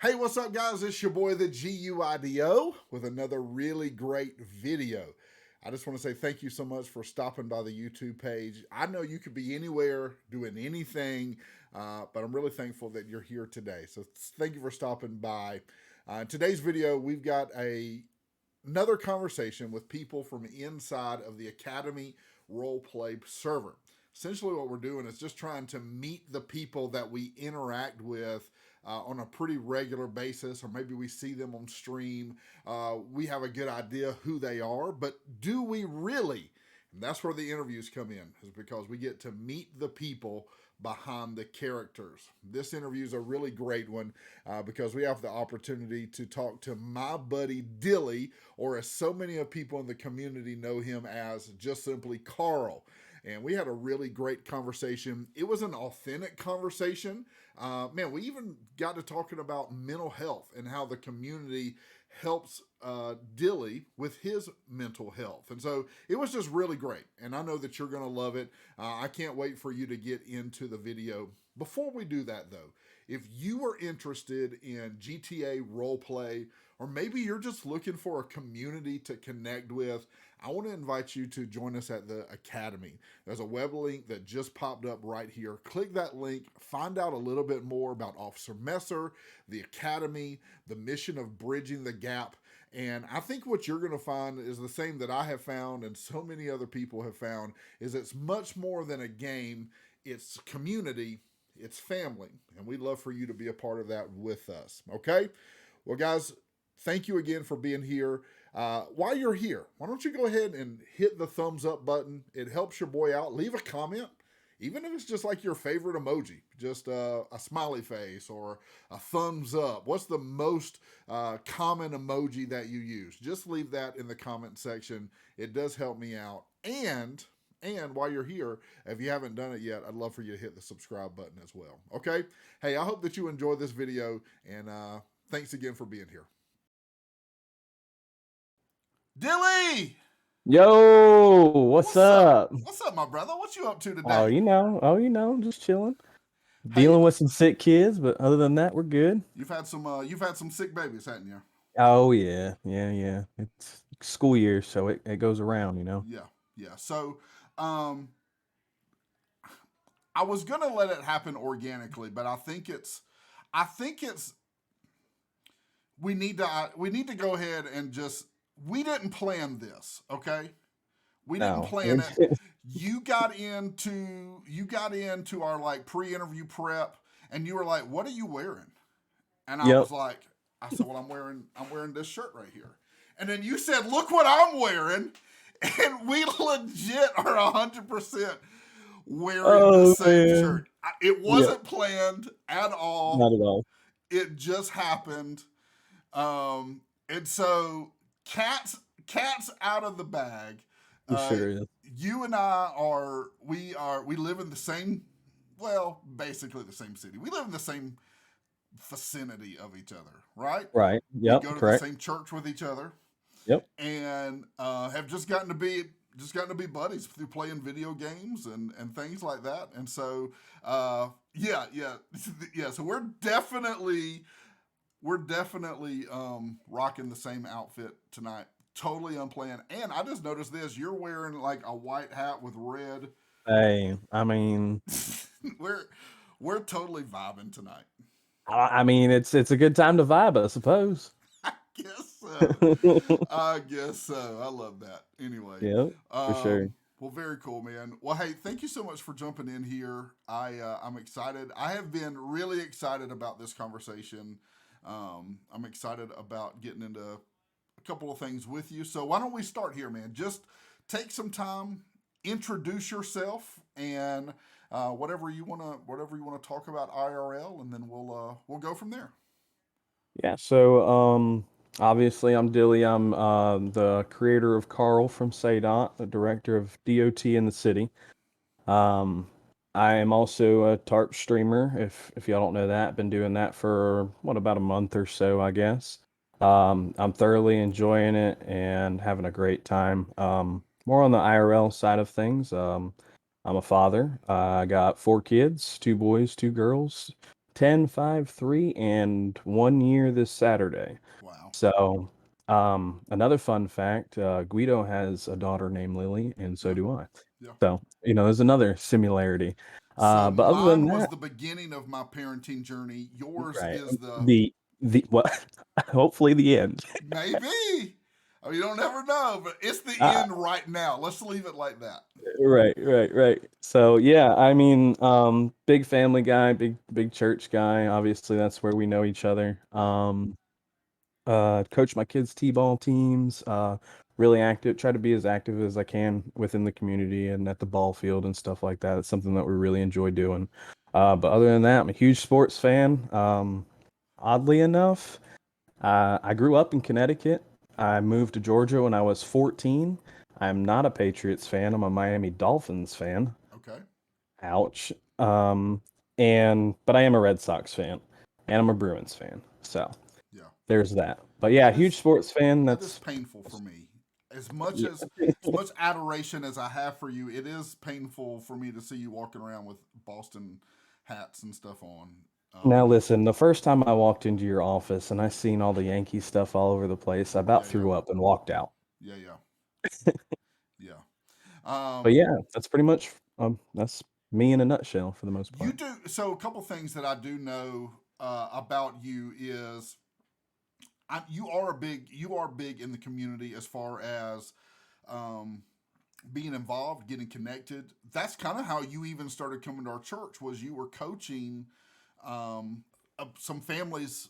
Hey, what's up, guys? It's your boy, the GUIDO, with another really great video. I just want to say thank you so much for stopping by the YouTube page. I know you could be anywhere doing anything, but I'm really thankful that you're here today. So thank you for stopping by. In today's video, we've got another conversation with people from inside of the Academy Roleplay server. Essentially, what we're doing is just trying to meet the people that we interact with on a pretty regular basis, or maybe we see them on stream. We have a good idea who they are, but do we really? And that's where the interviews come in, is because we get to meet the people behind the characters. This interview is a really great one because we have the opportunity to talk to my buddy Dilli, or as so many of people in the community know him as, just simply Carl. And we had a really great conversation. It was an authentic conversation. Man, we even got to talking about mental health and how the community helps Dilly with his mental health. And so it was just really great. And I know that you're going to love it. I can't wait for you to get into the video. Before we do that, though, if you are interested in GTA roleplay, or maybe you're just looking for a community to connect with, I want to invite you to join us at the Academy. There's a web link that just popped up right here. Click that link, find out a little bit more about Officer Messer, the Academy, the mission of bridging the gap. And I think what you're going to find is the same that I have found and so many other people have found, is it's much more than a game. It's community, it's family. And we'd love for you to be a part of that with us. Okay? Well, guys, thank you again for being here. While you're here, why don't you go ahead and hit the thumbs up button? It helps your boy out. Leave a comment, even if it's just like your favorite emoji, just a smiley face or a thumbs up. What's the most common emoji that you use? Just leave that in the comment section. It does help me out. And while you're here, if you haven't done it yet, I'd love for you to hit the subscribe button as well. Okay? Hey, I hope that you enjoyed this video, and thanks again for being here. Dilly! Yo, what's up? What's up, my brother? What you up to Oh, today? just chilling. Hey, Dealing with some sick kids, but other than that, we're good. you've had some sick babies, hadn't you? Oh yeah. It's school year, so it goes around. Yeah, yeah. So, um, I was gonna let it happen organically, but I think it's we need to go ahead and just we didn't plan this, okay? We didn't No. plan it. You got into our like pre-interview prep, and you were like, "What are you wearing?" And I Yep. was like, "I said, well, I'm wearing this shirt right here." And then you said, "Look what I'm wearing," and we legit are 100% wearing the Oh same man. shirt. It Yep. wasn't planned at all. Not at all. It just happened. And so cats out of the bag. It Uh, sure is. you and I we live in the same, well, basically the same city. We live in the same vicinity of each other, right? Right. We Yep. go to the Correct. same church with each other, Yep. and have just gotten to be buddies through playing video games and things like that. And so, yeah. So we're definitely rocking the same outfit tonight. Totally unplanned. And I just noticed this: you're wearing like a white hat with red. Hey, I mean, we're we're totally vibing tonight. it's a good time to vibe, I suppose. I guess so. I guess so. I love that. Anyway, Yep. For sure. well, very cool, man. Well, hey, thank you so much for jumping in here. I'm excited. I have been really excited about this conversation. I'm excited about getting into a couple of things with you. So why don't we start here, man? Just take some time, introduce yourself, and whatever you wanna talk about IRL, and then we'll go from there. Yeah, so obviously I'm Dilly. I'm the creator of Carl from Sadot, the director of DOT in the city. Um, I am also a TARP streamer. If y'all don't know that, been doing that for what, about a month or so, I guess. I'm thoroughly enjoying it and having a great time. More on the IRL side of things. I'm a father. I got 4 kids, 2 boys, 2 girls, 10, 5, 3, and 1 year this Saturday. Wow. So, another fun fact, Guido has a daughter named Lily, and so Yeah. do I. Yeah. So, there's another similarity. So But other than mine was that, the beginning of my parenting journey. Yours right, is the the what? Hopefully the end. maybe. I mean, you don't ever know, but it's the Uh, end right now. Let's leave it like that. right. So yeah, I mean, big family guy, big church guy. Obviously, that's where we know each other. Yeah. Coach my kids' t-ball teams. Really active. Try to be as active as I can within the community and at the ball field and stuff like that. It's something that we really enjoy doing. But other than that, I'm a huge sports fan. Oddly enough, I grew up in Connecticut. I moved to Georgia when I was 14. I'm not a Patriots fan. I'm a Miami Dolphins fan. Okay. Ouch. Um, and but I am a Red Sox fan, and I'm a Bruins fan. So Yeah. there's that. But yeah, That huge is sports fan. that is That's painful for me. yeah. As much adoration as I have for you, it is painful for me to see you walking around with Boston hats and stuff on. Now listen, the first time I walked into your office and I seen all the Yankee stuff all over the place, I about Yeah, yeah, threw up and walked out. yeah, yeah, yeah. But Um, yeah, that's pretty much that's me in a nutshell for the most you part. do so. A couple things that I do know about you is you are big in the community as far as um, being involved, getting connected. That's kind of how you even started coming to our church. Was you were coaching some families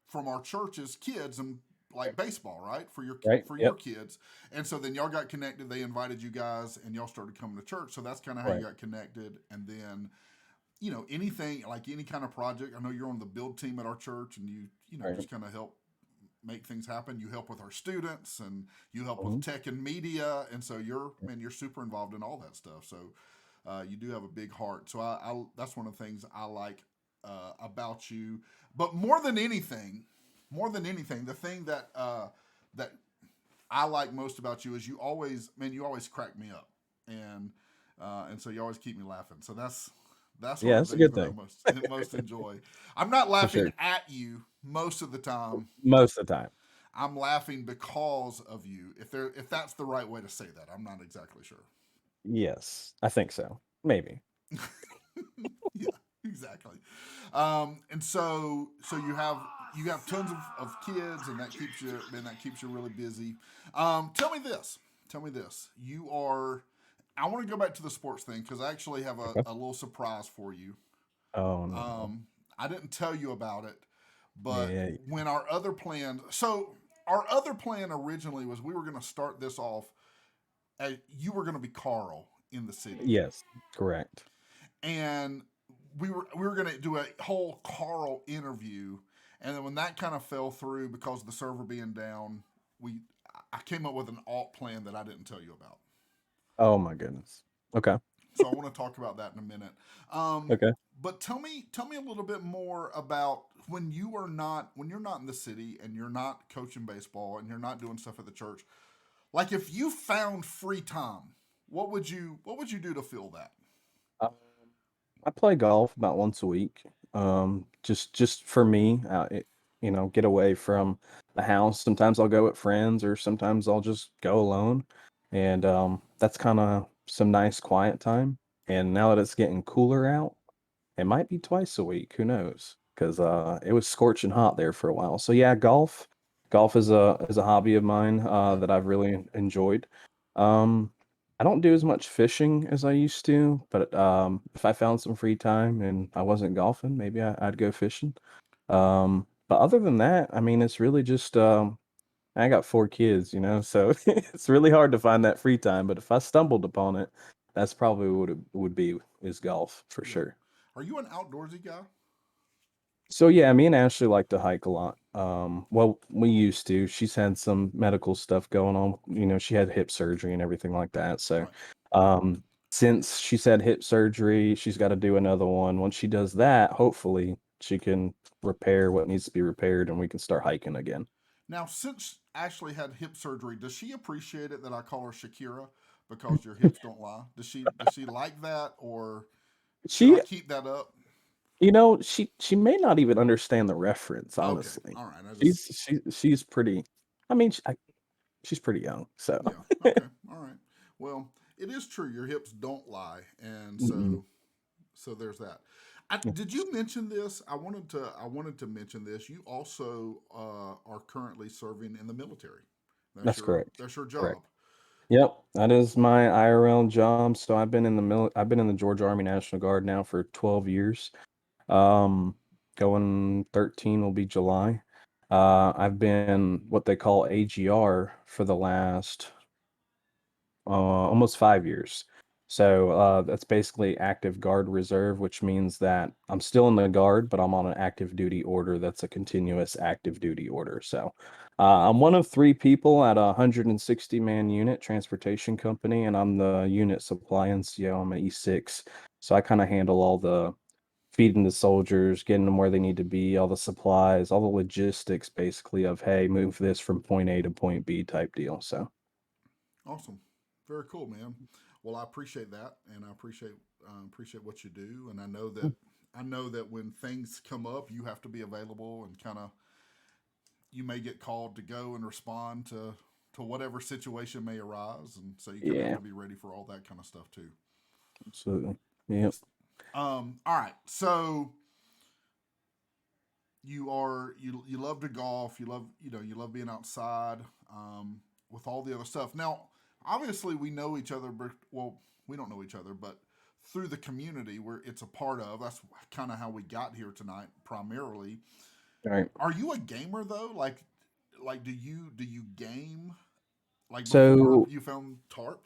from our church's kids and like baseball, right? Right? For your Yep. kids. And so then y'all got connected. They invited you guys, and y'all started coming to church. So that's kind of how you Right. got connected. And then anything like any kind of project. I know you're on the build team at our church, and you Right. just kind of help make things happen. You help with our students, and you help with Mhm. tech and media, and so you're super involved in all that stuff. So you do have a big heart. So that's one of the things I like about you. But more than anything, the thing that I like most about you is you always crack me up, and so you always keep me laughing. So that's one Yeah, of that's the a things good that I thing most enjoy. I'm not for laughing sure. at you most of the time. Most of the time. I'm laughing because of you. If that's the right way to say that, I'm not exactly sure. Yes, I think so. Maybe. Yeah, exactly. And so you have tons of kids, and that keeps you really busy. Tell me this. Tell me this. You are. I want to go back to the sports thing because I actually have Okay. a little surprise for you. Oh no. Um, I didn't tell you about it, but Yeah. when our other plan originally was we were going to start this off as you were going to be Carl in the city, Yes. Correct. and we were going to do a whole Carl interview, and then when that kind of fell through because of the server being down, we I came up with an alt plan that I didn't tell you about. Oh my goodness. Okay. So I want to talk about that in a minute. Um, Okay. but tell me a little bit more about when you're not in the city and you're not coaching baseball and you're not doing stuff at the church. Like if you found free time, what would you do to fill that? Um, I play golf about once a week. Just for me, get away from the house. Sometimes I'll go with friends, or sometimes I'll just go alone, and that's kind of some nice quiet time. And now that it's getting cooler out, it might be twice a week. Who knows? Because it was scorching hot there for a while. So yeah, golf. Golf is a hobby of mine Okay. that I've really enjoyed. Um, I don't do as much fishing as I used to, but if I found some free time and I wasn't golfing, maybe I'd go fishing. But other than that, I mean, it's really just I got 4 kids, so it's really hard to find that free time. But if I stumbled upon it, that's probably what it would be is golf for Yeah. sure. Are you an outdoorsy guy? So yeah, me and Ashley like to hike a lot. Well, we used to. She's had some medical stuff going on. She had hip surgery and everything like that. So, Right. um, since she's had hip surgery, she's got to do another one. Once she does that, hopefully she can repair what needs to be repaired and we can start hiking again. Now, since Ashley had hip surgery, does she appreciate it that I call her Shakira because your hips don't lie? Does she like that, or should I She keep that up? She may not even understand the reference, Okay, honestly. all right. I just She's pretty. I mean, she's pretty young, so. yeah. Okay, all right. Well, it is true. Your hips don't lie, and Mm-mm. so there's that. Did you mention this? I wanted to mention this. You also are currently serving in the military. That's correct. That's your Correct. job. Yep, that is my IRL job. So I've been in the Georgia Army National Guard now for 12 years. Um, Going 13 will be July. I've been what they call AGR for the last almost 5 years. So that's basically active guard reserve, which means that I'm still in the guard, but I'm on an active duty order that's a continuous active duty order. So I'm one of three people at a 160-man unit transportation company, and I'm the unit supply NCO. I'm an E6. So I kind of handle all the feeding the soldiers, getting them where they need to be, all the supplies, all the logistics basically of, hey, move this from point A to point B type deal. So Awesome, very cool, man. Well, I appreciate that, and I appreciate what you do, and I know that when things come up, you have to be available and kind of you may get called to go and respond to whatever situation may arise, and so you kind of have yeah, to be ready for all that kind of stuff too. absolutely. Yeah. All right, so you love to golf, you love being outside, with all the other stuff. Now, obviously, we know each other, but well, we don't know each other, but through the community where it's a part of, that's kind of how we got here tonight, primarily. All right. Are you a gamer though? Like do you game like before So you found TARP?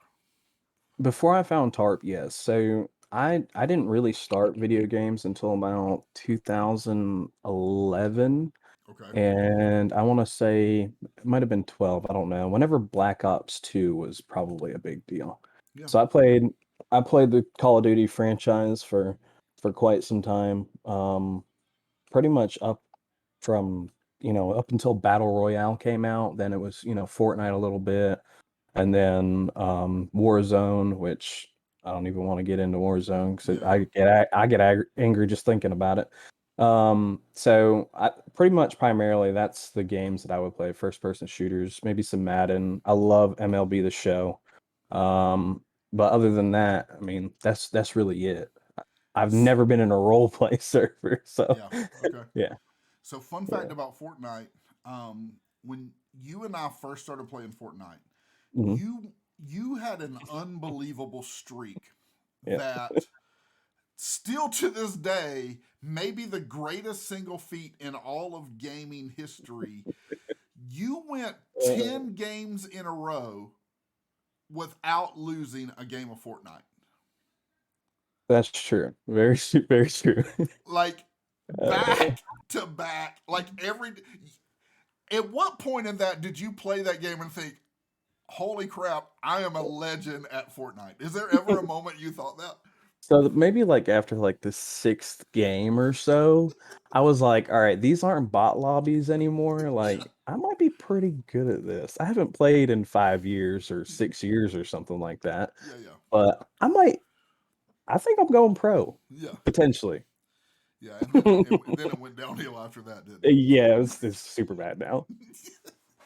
before I found TARP, yes. So I didn't really start video games until about 2011, Okay. and I want to say it might have been 12. I don't know. Whenever Black Ops 2 was probably a big deal. Yeah. So I played the Call of Duty franchise for quite some time. Pretty much from, up until Battle Royale came out, then it was, Fortnite a little bit, and then Warzone, which I don't even want to get into Warzone because Yeah. I get angry just thinking about it. So I pretty much primarily that's the games that I would play, first person shooters, maybe some Madden. I love MLB The Show. Um, but other than that, I mean, that's really it. I've S- never been in a role play server, so Yeah. Okay. yeah, So, fun fact yeah. about Fortnite: um, when you and I first started playing Fortnite, Mhm. you had an unbelievable streak Yeah. that still to this day may be the greatest single feat in all of gaming history. You went Uh, 10 games in a row without losing a game of Fortnite. That's true. Very, very true. Like Uh, back to back, like every. At what point in that did you play that game and think, "Holy crap, I am a legend at Fortnite"? Is there ever a moment you thought that? so maybe like after like the sixth game or so, I was like, all right, these aren't bot lobbies anymore. Yeah, Like, I might be pretty good at this. I haven't played in 5 years or 6 years or something like that, yeah, yeah, but I think I'm going pro yeah, potentially. yeah. And then it went downhill after that, didn't it? Yeah, it's super bad now.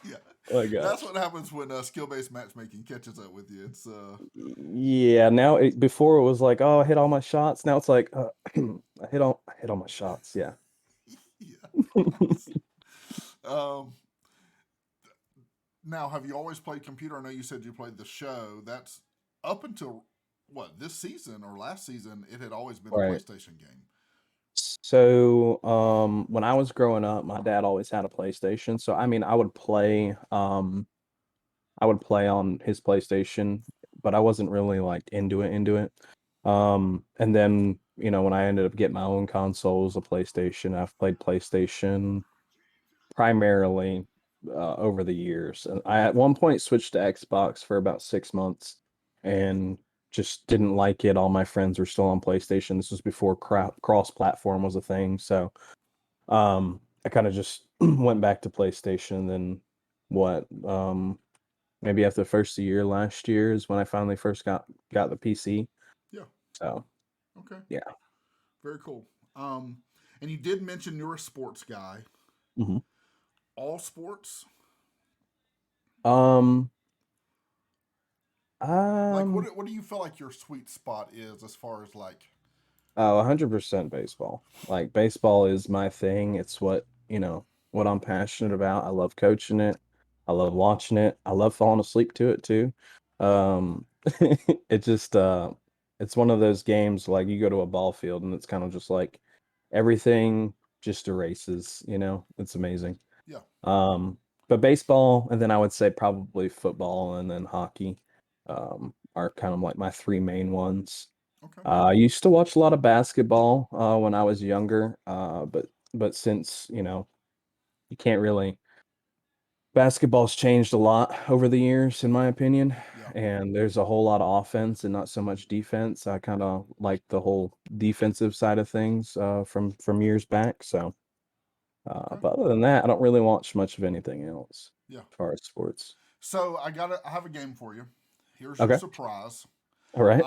Yeah, Oh my that's gosh. what happens when skill based matchmaking catches up with you. It's Yeah, now before it was like, oh, I hit all my shots. Now it's like, I hit all my shots. Yeah. yeah, nice. Um, Now, have you always played computer? I know you said you played the show. That's up until what, this season or last season. It had always been a Right. PlayStation game. So, when I was growing up, my dad always had a PlayStation. So, I mean, I would play on his PlayStation, but I wasn't really like into it. And then, when I ended up getting my own consoles, a PlayStation, I've played PlayStation primarily over the years. And I at one point switched to Xbox for about 6 months and just didn't like it. All my friends were still on PlayStation. This was before cross-platform was a thing. So I kind of just went back to PlayStation. Then what? Maybe after the first year last year is when I finally first got the PC. Yeah. So Okay. yeah. Very cool. Um, and you did mention you're a sports guy. Hmm. All sports? Um, Like, um, what do you feel like your sweet spot is as far as like? oh, 100% baseball. Like baseball is my thing. It's what, what I'm passionate about. I love coaching it. I love watching it. I love falling asleep to it too. Um, it just it's one of those games like you go to a ball field and it's kind of just like everything just erases, It's amazing. Yeah. Um, but baseball, and then I would say probably football and then hockey, are kind of like my three main ones. Okay. I used to watch a lot of basketball when I was younger, but since you can't really basketball's changed a lot over the years, in my opinion, Yeah. and there's a whole lot of offense and not so much defense. I kind of like the whole defensive side of things from years back. So, Okay. but other than that, I don't really watch much of anything else Yeah. as far as sports. So I have a game for you. Here's your Okay, surprise. all right,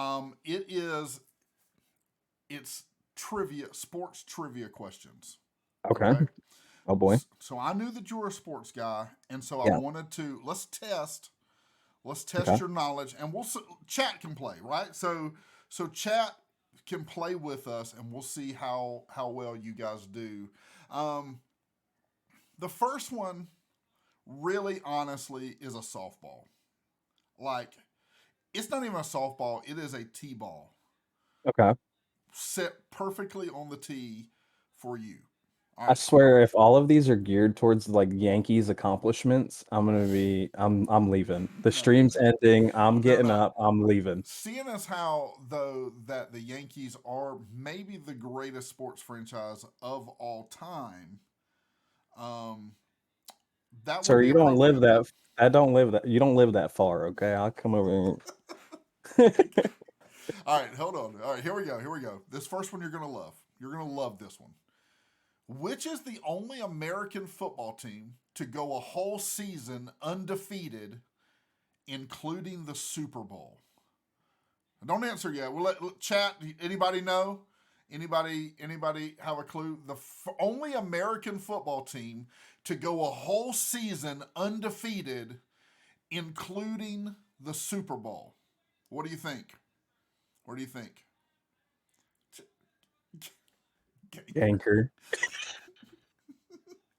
It's trivia, sports trivia questions. okay. Okay. Oh boy, So I knew that you were a sports guy, and so I yeah, wanted to let's test okay. your knowledge, and chat can play, right? So chat can play with us, and we'll see how well you guys do. Um, the first one, really honestly, is a softball. Like, it's not even a softball; it is a t-ball Okay. set perfectly on the tee for you. All I right. swear, if all of these are geared towards like Yankees accomplishments, I'm leaving. The No, stream's ending. I'm no, getting no. up. I'm leaving. Seeing as how though that the Yankees are maybe the greatest sports franchise of all time, um, that would Sir, be you don't live appropriate. that. I don't live that. You don't live that far. Okay, I'll come over here. All right, hold on. All right, here we go. Here we go. This first one you're gonna love. You're gonna love this one. Which is the only American football team to go a whole season undefeated, including the Super Bowl? Don't answer yet. We'll let chat. Anybody know? Anybody have a clue? The only American football team to go a whole season undefeated, including the Super Bowl. What do you think? What do you think? Ganker. Ganker.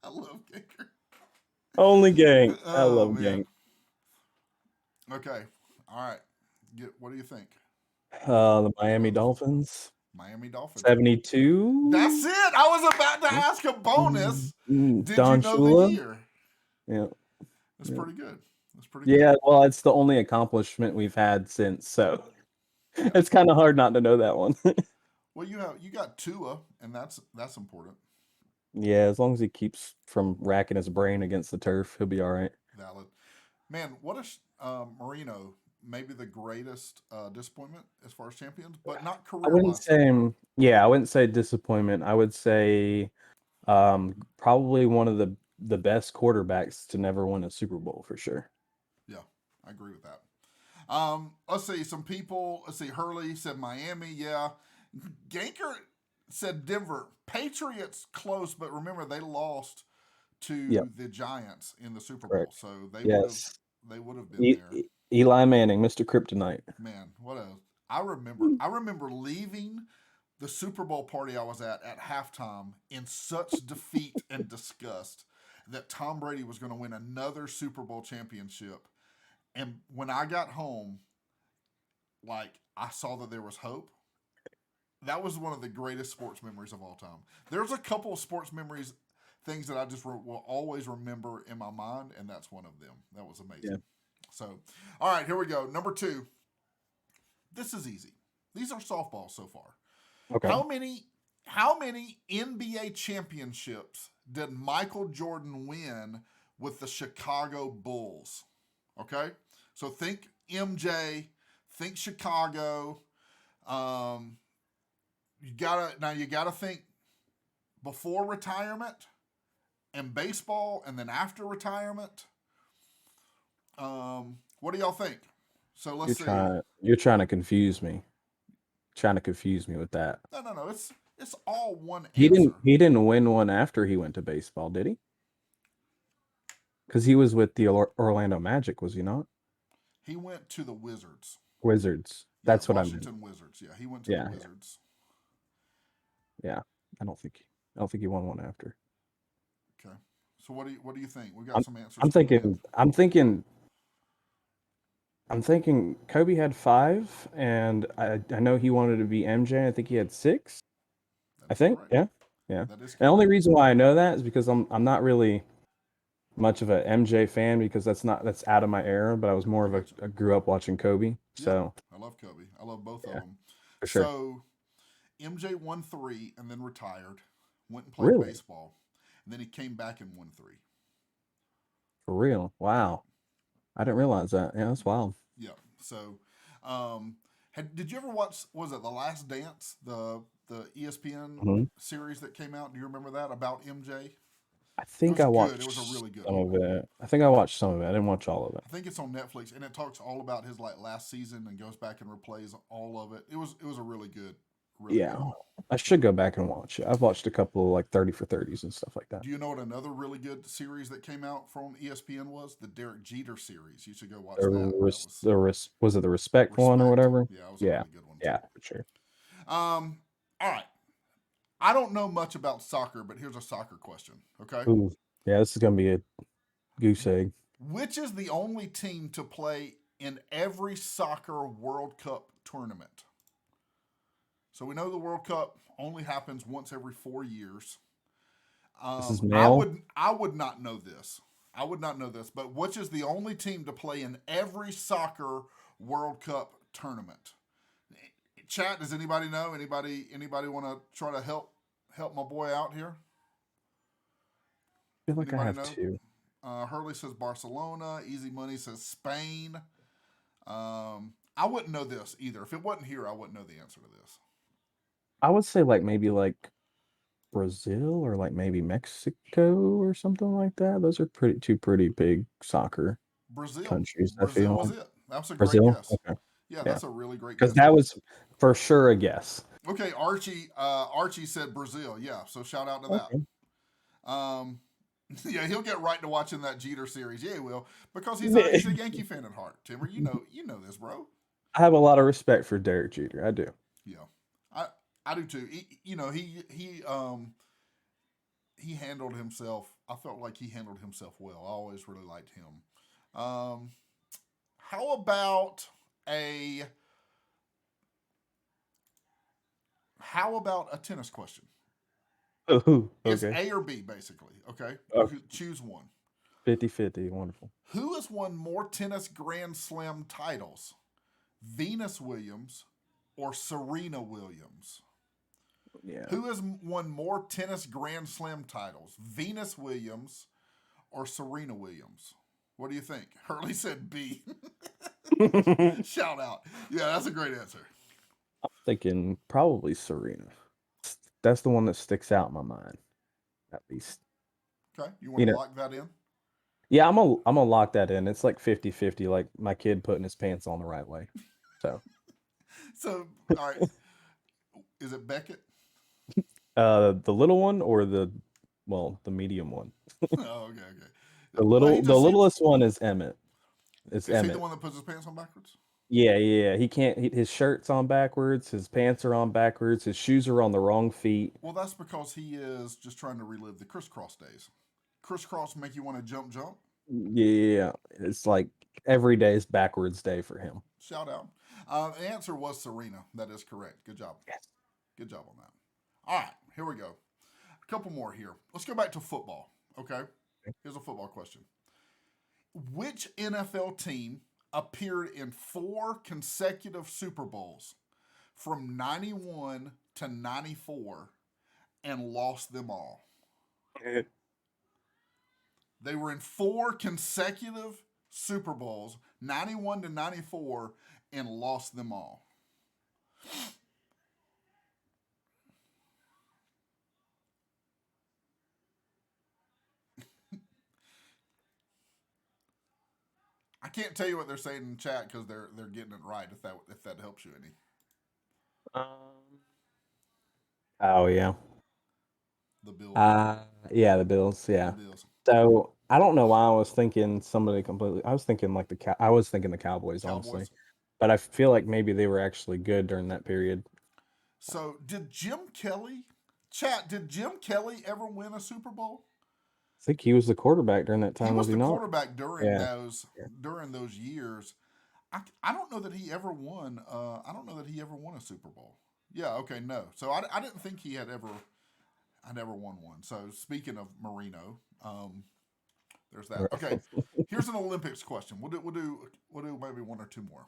I love Ganker. Only Gank. I Oh love man. Gank. Okay. All right. What do you think? The Miami Love Dolphins. Miami Dolphins. That's 72. it. I was about to ask a bonus. Did you Don know the Shula. year? Yeah. That's Yeah. pretty good. That's pretty good. Yeah, well, it's the only accomplishment we've had since, so Yeah. it's kind of hard not to know that one. Well, you got Tua, and that's important. Yeah, as long as he keeps from racking his brain against the turf, he'll be all right. Valid. Man, what a Marino, maybe the greatest disappointment as far as champions, but not I career wouldn't wise. say, yeah, I wouldn't say disappointment. I would say probably one of the best quarterbacks to never win a Super Bowl for sure. Yeah, I agree with that. Let's see. Some people. Let's see. Hurley said Miami. Yeah. Ganker said Denver. Patriots close, but remember they lost Yep, to the Giants in the Super Bowl, correct. so Yes. they would have been there. Eli Manning, Mr. Kryptonite. Man, what else? I remember leaving the Super Bowl party I was at halftime in such defeat and disgust that Tom Brady was going to win another Super Bowl championship. And when I got home, like I saw that there was hope. That was one of the greatest sports memories of all time. There's a couple of sports memories, things that I just will always remember in my mind, and that's one of them. That was Yeah. amazing. So, all right, here we go. Number two. This is easy. These are softballs so far. Okay. How many NBA championships did Michael Jordan win with the Chicago Bulls? Okay? So think MJ, think Chicago. Um, you gotta think before retirement and baseball and then after retirement. What do y'all think? So let's see. You're trying to confuse me. Trying to confuse me with that. No, no, no. It's all one He didn't answer. he didn't win one after he went to baseball, did he? Because he was with the Orlando Magic, was he not? He went to the Wizards. Wizards. Yeah, That's what I meant. Washington Wizards. Yeah, he went to the Yeah, Wizards. yeah. I don't think he won one after. Okay. So what do you think? We got I'm some answers I'm coming in. thinking I'm thinking Kobe had 5, and I know he wanted to be MJ. I think he had 6. That I is think, correct. yeah, yeah. And That is the only correct. reason why I know that is because I'm not really much of a MJ fan because that's out of my era. But I was more I of got you. I grew up watching Kobe, Yeah, so I love Kobe. I love both of yeah, them. for sure. So MJ won three and then retired. Went and played Really, baseball, and then he came back and won three. for real. Yep. Wow, I didn't realize that. Yeah, that's wild. Yep. So, did you ever watch? Was it The Last Dance, the ESPN Mhm. series that came out? Do you remember that about MJ? I It think was I good. It was a watched really good some one. of it. I think I watched some of it. I didn't watch all of it. I think it's on Netflix, and it talks all about his like last season and goes back and replays all of it. It was a really Yeah, good one. I should go back and watch it. I've watched a couple like 30 for 30s and stuff like that. Do you know what another really good series that came out from ESPN was? The Derek Jeter series. You should go watch that. That was Was it the respect one or Respect. whatever? Yeah, it was a Yeah, really good one yeah, too. for sure. All right. I don't know much about soccer, but here's a soccer question. Okay. Ooh, yeah, this is gonna be a goose egg. Which is the only team to play in every soccer World Cup tournament? So we know the World Cup only happens once every 4 years. This is I male. would I would not know this. I would not know this, but which is the only team to play in every soccer World Cup tournament? Chat, does anybody know? Anybody want to try to help my boy out here? I feel like I Anybody have know? 2. Hurley says Barcelona. Easy Money says Spain. I wouldn't know this either. If it wasn't here, I wouldn't know the answer to this. I would say like maybe like Brazil or like maybe Mexico or something like that. Those are pretty big soccer Brazil. countries, I Brazil feel was like. it. That's a great Brazil? guess. Okay. Yeah, Yeah. that's a really great Because guess. that was for sure a guess. Okay, Archie said Brazil. Yeah, so shout out to that. Okay. Um, yeah, he'll get right to watching that Jeter series. Yeah, he will because he's a Yankee fan at heart. Timber, you know this, bro. I have a lot of respect for Derek Jeter. I do. Yeah, I I do too. He handled himself. I felt like he handled himself well. I always really liked him. How about a how about a tennis question? Oh, It's okay. A or B basically. Okay, you Okay. could choose one. 50-50. Wonderful. Who has won more tennis Grand Slam titles? Venus Williams or Serena Williams? Yeah. Who has won more tennis Grand Slam titles? Venus Williams or Serena Williams? What do you think? Hurley said B. Shout out. Yeah, that's a great answer. Thinking probably Serena. That's the one that sticks out in my mind, at least. Okay, you want You to know, lock that in? yeah, I'm gonna lock that in. It's like 50-50, like my kid putting his pants on the right way. So, So, all right. Is it Beckett? the little one or the medium one? Oh, okay, okay. Well, The littlest one is Emmett. It's is he the Emmett. one that puts his pants on backwards? Yeah, yeah. He can't. His shirt's on backwards. His pants are on backwards. His shoes are on the wrong feet. Well, that's because he is just trying to relive the crisscross days. Crisscross make you want to jump, jump. Yeah, it's like every day is backwards day for him. Shout out. The answer was Serena. That is correct. Good job. Yes. Good job on that. All right, here we go. A couple more here. Let's go back to football. Okay. Here's a football question. Which NFL team appeared in 4 consecutive Super Bowls from 91 to 94 and lost them all? They were in 4 consecutive Super Bowls, 91 to 94, and lost them all. I can't tell you what they're saying in chat because they're getting it right. If that helps you any. Um, Oh yeah. The Bills. Uh yeah, the Bills, The yeah. Bills. So I don't know why I was thinking somebody completely. I was thinking like I was thinking the Cowboys, honestly. Cowboys. But I feel like maybe they were actually good during that period. So did Jim Kelly, chat? Did Jim Kelly ever win a Super Bowl? I think he was the quarterback during that He time, was was he the not? quarterback during Yeah. those Yeah. during those years. I don't know that he ever won. I don't know that he ever won a Super Bowl. Yeah. Okay. No. So I didn't think he had ever won one. So speaking of Marino, there's that. Okay. Here's an Olympics question. We'll do maybe one or two more.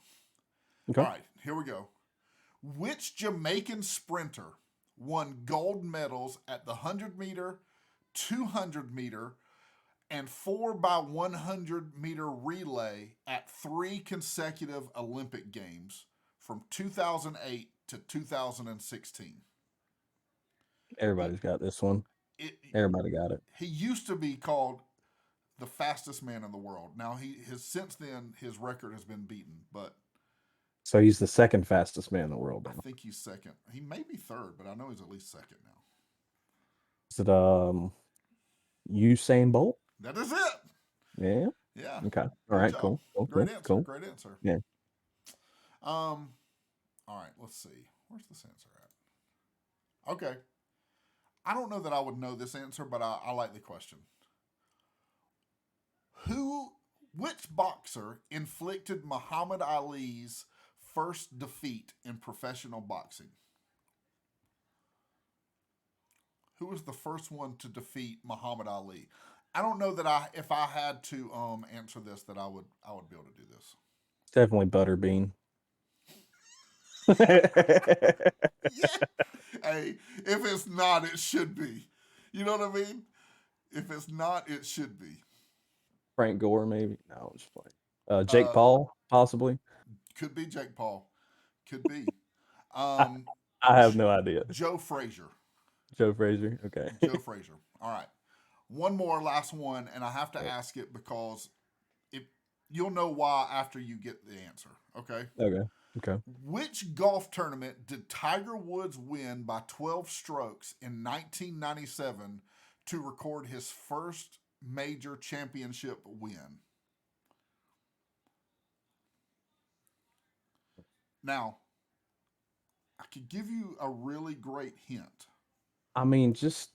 All Okay. right. Here we go. Which Jamaican sprinter won gold medals at the 100 meter, 200 meter, and 4x100 meter relay at three consecutive Olympic Games from 2008 to 2016? He, Everybody's got this one. it, Everybody got it. he used to be called the fastest man in the world. Now since then his record has been beaten, but So he's the second fastest man in the world I now. think he's second. He may be third, but I know he's at least second now. Is it Usain Bolt? That is it. Yeah. Yeah. Okay. All Good right. job. Cool. Cool. Great Cool. answer. Cool. Great answer. Yeah. Um. All right. Let's see. Where's this answer at? Okay. I don't know that I would know this answer, but I like the question. Who, which boxer inflicted Muhammad Ali's first defeat in professional boxing? Who was the first one to defeat Muhammad Ali? I don't know that if I had to answer this, that I would be able to do this. Definitely Butterbean. Yeah. Hey, if it's not, it should be. You know what I mean? If it's not, it should be. Frank Gore, maybe. No, I'm just playing. Jake Uh, Paul, possibly. could be Jake Paul. Could be. I, Um, I have no idea. Joe Frazier. Joe Frazier. Okay. Joe Frazier. All right. One more, last one, and I have to ask it because if you'll know why after you get the answer. Okay. Okay. Okay. Which golf tournament did Tiger Woods win by 12 strokes in 1997 to record his first major championship win? Now, I could give you a really great hint. I mean, just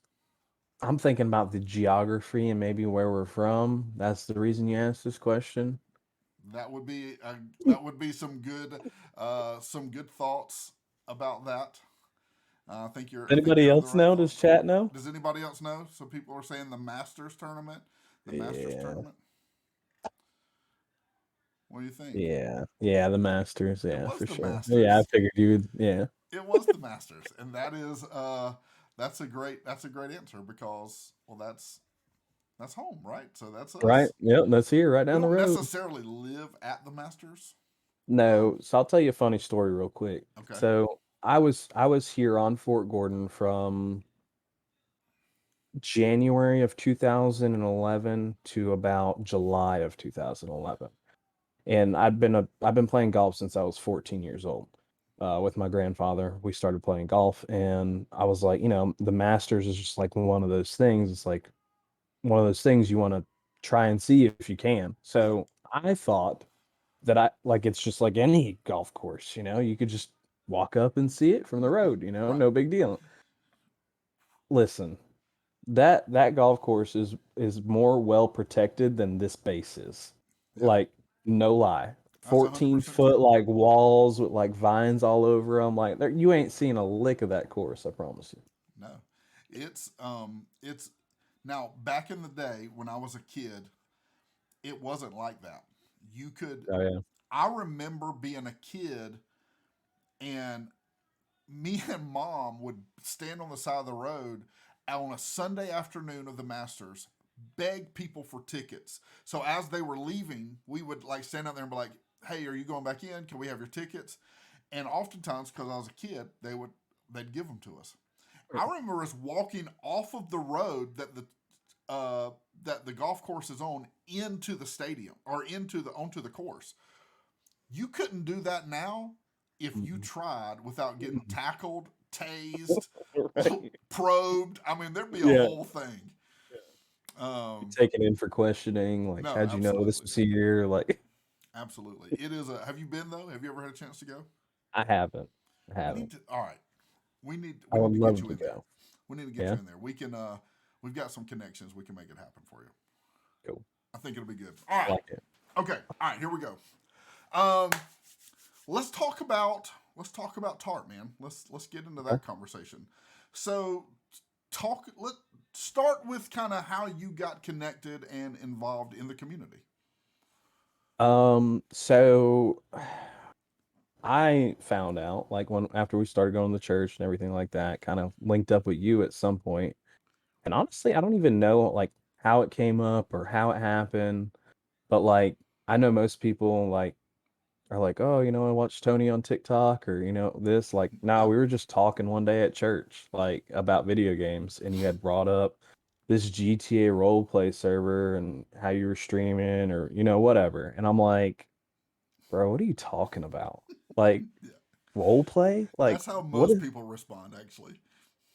I'm thinking about the geography and maybe where we're from. That's the reason you asked this question. That would be some good thoughts about that. I think Anybody you're in the else right know? thought. Does chat know? Does anybody else know? So people are saying the Masters tournament. The Masters Yeah. tournament. What do you think? Yeah. Yeah, the Masters. It Yeah, was for the sure. Yeah, I Masters. figured you would. Yeah. It was the Masters, and that's a great answer because well that's home, right? So that's Right. us. Yep. That's here, right We down the don't road. necessarily live at the Masters. No. So I'll tell you a funny story real quick. Okay. So I was here on Fort Gordon from January of 2011 to about July of 2011. And I've been playing golf since I was 14 years old. With my grandfather, we started playing golf, and I was like, the Masters is just like one of those things. It's like one of those things you want to try and see if you can. Yeah. So I thought that I like it's just like any golf course, you could just walk up and see it from the road, Right. no big deal. Listen, that golf course is more well protected than this base is. Yeah. Like, no lie. That's 14 100% foot true. like walls with like vines all over them. Like you ain't seen a lick of that course, I promise you. No. It's now back in the day when I was a kid, it wasn't like that. You could Oh yeah. I remember being a kid and me and mom would stand on the side of the road on a Sunday afternoon of the Masters, beg people for tickets. So as they were leaving, we would like stand out there and be like, "Hey, are you going back in? Can we have your tickets?" And oftentimes, because I was a kid, they'd give them to us. I remember us walking off of the road that the golf course is on into the stadium or onto the course. You couldn't do that now if you Mm-mm. tried without getting Mm-mm. tackled, tased, Right. probed. I mean, there'd be a Yeah. whole thing. Um, Taken in for questioning, like, no, how'd you know this absolutely, was here? Like, absolutely. It is a. Have you been though? Have you ever had a chance to go? I haven't. I We haven't. need to. All right, we need I we need would to get love you to in there. go. We need to get Yeah. you in there. We can. We've got some connections. We can make it happen for you. Cool. I think it'll be good. All I right. like it. Okay. All right. Here we go. Um, let's talk about TARP, man. Let's get into Okay. that conversation. So let start with kind of how you got connected and involved in the community. So I found out like when after we started going to church and everything like that, kind of linked up with you at some point. And honestly, I don't even know like how it came up or how it happened, but like I know most people like are like, "Oh, I watched Tony on TikTok or this." Like, no, Yeah. we were just talking one day at church like about video games and you had brought up this GTA roleplay server and how you were streaming or whatever. And I'm like, "Bro, what are you talking about? Like Yeah. role play? Like That's how what most is people respond, actually.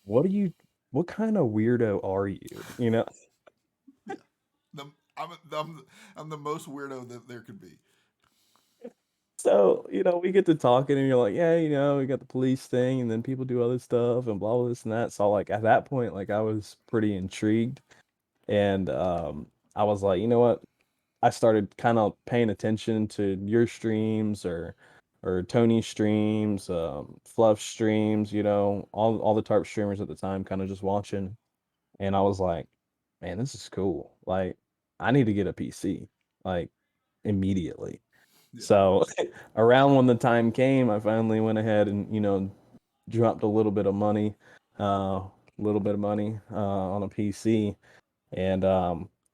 what are you what kind of weirdo are you?" Yeah. The, I'm, I'm, I'm the most weirdo that there could be. So, we get to talking and you're like, yeah, we got the police thing and then people do other stuff and blah blah this and that. So like at that point, like I was pretty intrigued and I was like, you know what? I started kind of paying attention to your streams or Tony's streams, Fluff streams, all the TARP streamers at the time, kind of just watching. And I was like, man, this is cool. Like, I need to get a PC, like, immediately. Yeah. So around when the time came, I finally went ahead and, dropped a little bit of money on a PC. And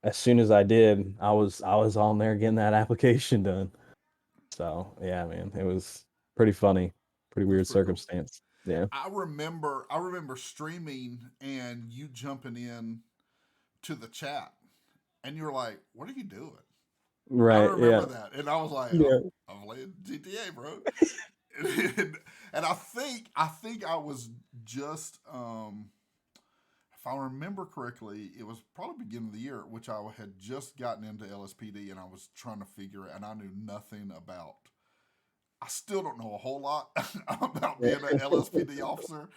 as soon as I did, I was on there getting that application done. So yeah, man, it was pretty funny, pretty That's weird pretty cool. circumstance. Yeah. I remember streaming and you jumping in to the chat and you were like, "What are you doing?" I Right. remember Yeah. that, and I was like, Yeah. I'm playing GTA, bro." And I think I was just if I remember correctly, it was probably beginning of the year, which I had just gotten into LSPD, and I was trying to figure it, and I knew nothing about. I still don't know a whole lot about being an LSPD officer,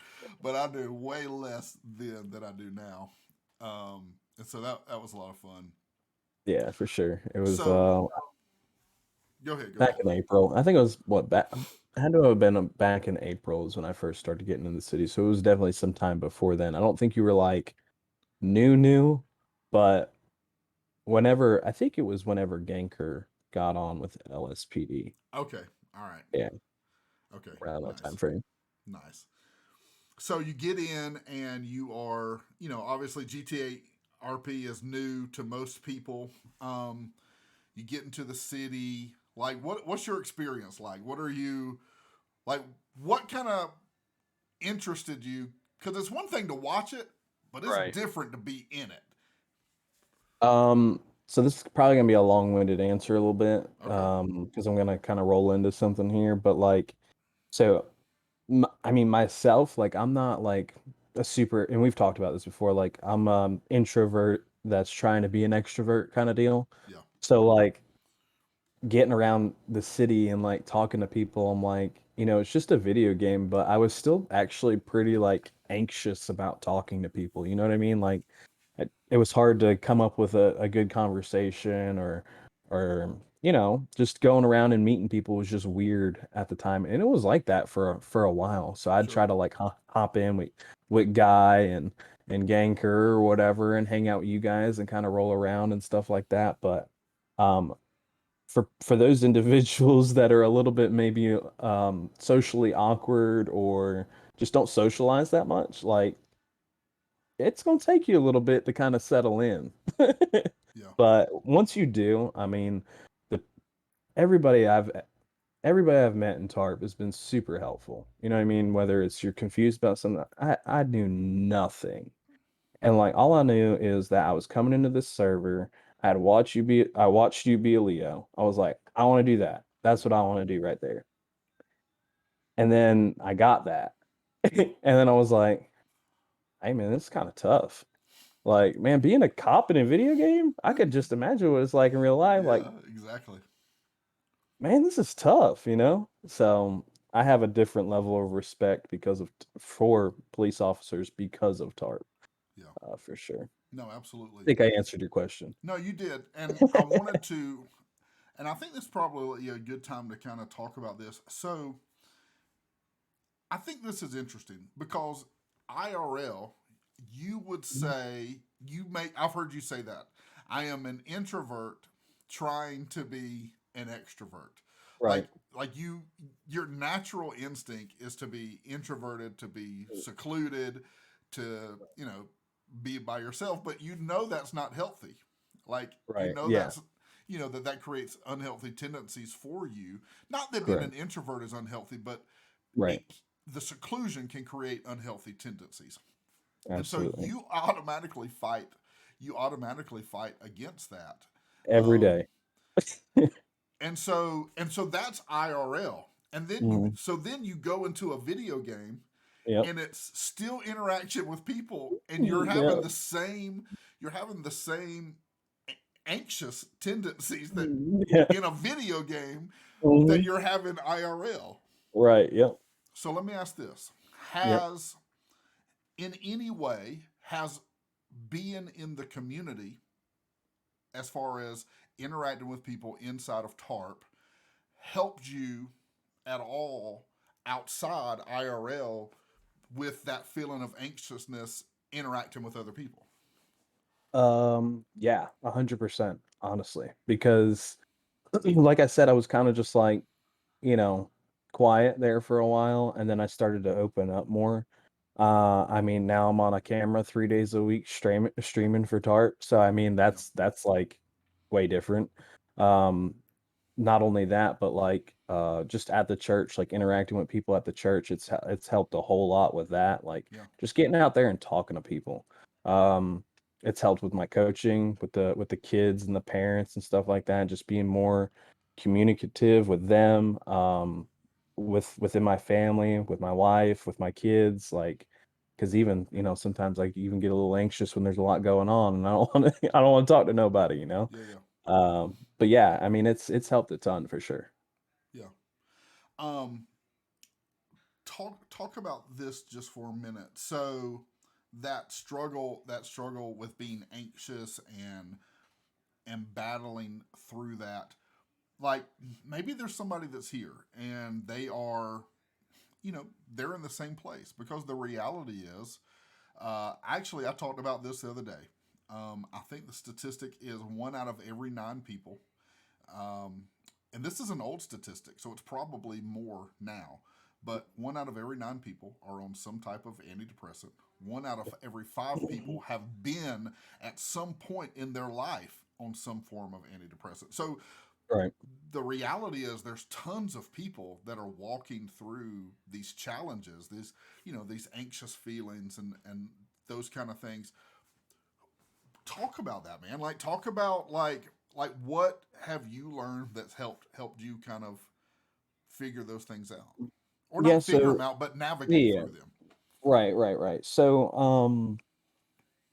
but I knew way less then than I do now. And so that was a lot of fun. Yeah, for sure. It was So go ahead, go back ahead. in April. I think it was what back had to have been back in April is when I first started getting in the city. So it was definitely some time before then. I don't think you were like new, but whenever I think it was whenever Ganker got on with LSPD. Okay, all right, Yeah, okay, around that time nice, frame. nice. So you get in and you are, obviously GTA RP is new to most people. You get into the city. Like, what's your experience like? What are you like? What kind of interested you? Because it's one thing to watch it, but it's Right. different to be in it. So this is probably gonna be a long-winded answer a little bit, Okay. because I'm gonna kind of roll into something here, but like, so I mean, myself, like, I'm not like a super, and we've talked about this before, like, I'm introvert that's trying to be an extrovert kind of deal. Yeah. So, like, getting around the city and like talking to people, I'm like, it's just a video game, but I was still actually pretty like anxious about talking to people. You know what I mean? Like, it was hard to come up with a good conversation or just going around and meeting people was just weird at the time, and it was like that for a while. So I'd Sure. try to like hop in with Guy and Ganker or whatever and hang out with you guys and kind of roll around and stuff like that. But um for those individuals that are a little bit maybe socially awkward or just don't socialize that much, like it's gonna take you a little bit to kind of settle in. Yeah. But once you do, I mean, the everybody I've everybody I've met in TARP has been super helpful. You know what I mean? Whether it's you're confused about something, I knew nothing. And like all I knew is that I was coming into this server. I watched you be a Leo. I was like, I want to do that. That's what I want to do right there. And then I got that. And then I was like, hey man, this is kind of tough. Like, man, being a cop in a video game, I could just imagine what it's like in real life. Like, Yeah, exactly. man, this is tough, you know? So I have a different level of respect because of for police officers because of TARP, Yeah. for sure. No, I absolutely. think I answered your question. No, you did. And I wanted to, and I think this is probably a good time to kind of talk about this. So I think this is interesting because IRL, you would Mhm. say, I've heard you say that. I am an introvert trying to be an extrovert. Like, Right. your natural instinct is to be introverted, to be secluded, to, be by yourself, but that's not healthy. Like, Right. Yeah. that creates unhealthy tendencies for you. Not that being an Correct. introvert is unhealthy, but Right. it the seclusion can create unhealthy tendencies, and so Absolutely. you automatically fight against that. Every um, day. and so that's IRL, and then you Mhm. so then you go into a video game, Yep. and it's still interaction with people, and you're having Yep. the same you're having the same anxious tendencies that Yeah. in a video game that Mhm. you're having IRL. Right. Yep. So let me ask this: Yep. Has in any way has being in the community, as far as interacting with people inside of TARP, helped you at all outside IRL with that feeling of anxiousness interacting with other people? Yeah, 100%, honestly, because like I said, I was kind of just like, you know, quiet there for a while, and then I started to open up more. I mean, now I'm on a camera 3 days a week streaming for TARP, so I mean, Yeah, that's like way different. Um, Not only that, but like just at the church, like interacting with people at the church, it's helped a whole lot with that. Like yeah, just getting out there and talking to people. Um, it's helped with my coaching, with the kids and the parents and stuff like that, just being more communicative with them, within my family, with my wife, with my kids, like because even, sometimes I even get a little anxious when there's a lot going on and I don't want to I don't want to talk to nobody, you know? yeah, yeah, But yeah, I mean, it's helped a ton for sure. yeah. Um, talk about this just for a minute. So that struggle with being anxious and battling through that. Like, maybe there's somebody that's here and they're in the same place, because the reality is, actually, I talked about this the other day. I think the statistic is 1 out of every 9 people, um, and this is an old statistic, so it's probably more now. But 1 out of every 9 people are on some type of antidepressant. 1 out of every 5 people have been at some point in their life on some form of antidepressant. So Right. the reality is there's tons of people that are walking through these challenges, these anxious feelings and those kind of things. Talk about that, man. Like, talk about what have you learned that's helped you kind of figure those things out, or Yeah, not figure them so out, but navigate yeah, through them. right, right, right. So,